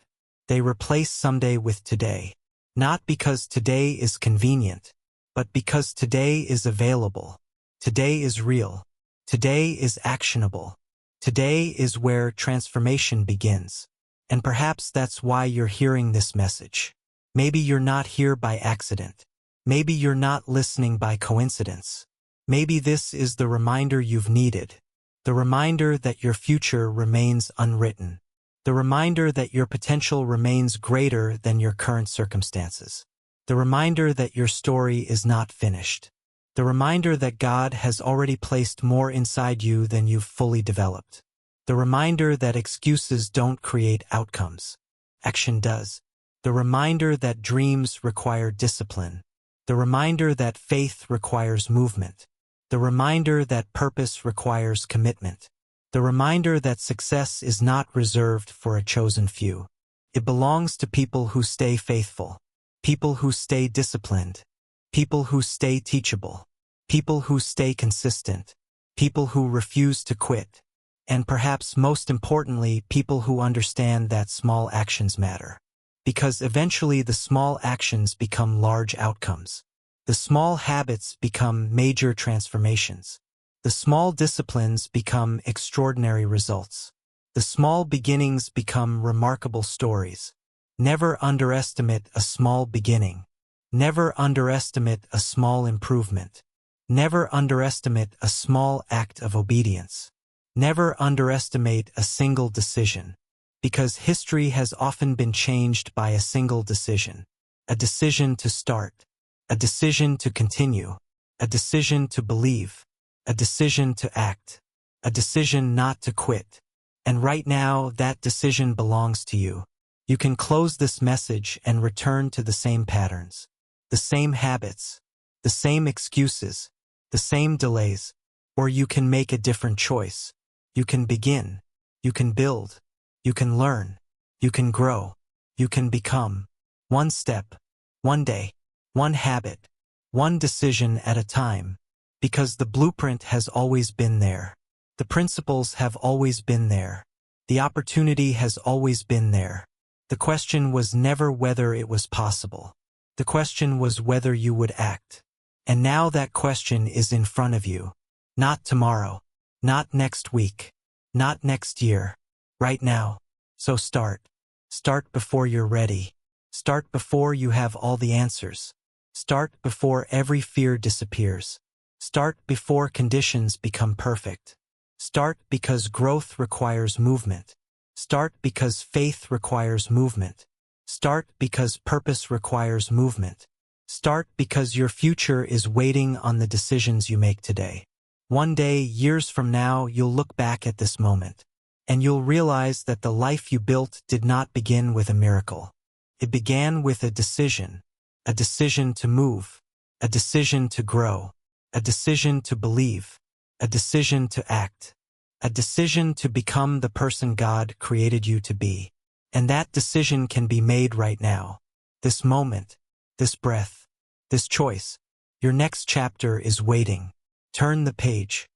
They replace someday with today. Not because today is convenient, but because today is available. Today is real. Today is actionable. Today is where transformation begins. And perhaps that's why you're hearing this message. Maybe you're not here by accident. Maybe you're not listening by coincidence. Maybe this is the reminder you've needed. The reminder that your future remains unwritten. The reminder that your potential remains greater than your current circumstances. The reminder that your story is not finished. The reminder that God has already placed more inside you than you've fully developed. The reminder that excuses don't create outcomes. Action does. The reminder that dreams require discipline. The reminder that faith requires movement. The reminder that purpose requires commitment. The reminder that success is not reserved for a chosen few. It belongs to people who stay faithful, people who stay disciplined, people who stay teachable, people who stay consistent, people who refuse to quit, and perhaps most importantly, people who understand that small actions matter. Because eventually the small actions become large outcomes. The small habits become major transformations. The small disciplines become extraordinary results. The small beginnings become remarkable stories. Never underestimate a small beginning. Never underestimate a small improvement. Never underestimate a small act of obedience. Never underestimate a single decision. Because history has often been changed by a single decision. A decision to start. A decision to continue. A decision to believe. A decision to act. A decision not to quit. And right now, that decision belongs to you. You can close this message and return to the same patterns, the same habits, the same excuses, the same delays, or you can make a different choice. You can begin. You can build. You can learn. You can grow. You can become. One step, one day, one habit, one decision at a time. Because the blueprint has always been there. The principles have always been there. The opportunity has always been there. The question was never whether it was possible. The question was whether you would act. And now that question is in front of you. Not tomorrow. Not next week. Not next year. Right now. So start. Start before you're ready. Start before you have all the answers. Start before every fear disappears. Start before conditions become perfect. Start because growth requires movement. Start because faith requires movement. Start because purpose requires movement. Start because your future is waiting on the decisions you make today. One day, years from now, you'll look back at this moment, and you'll realize that the life you built did not begin with a miracle. It began with a decision to move, a decision to grow, a decision to believe, a decision to act, a decision to become the person God created you to be. And that decision can be made right now. This moment, this breath, this choice. Your next chapter is waiting. Turn the page.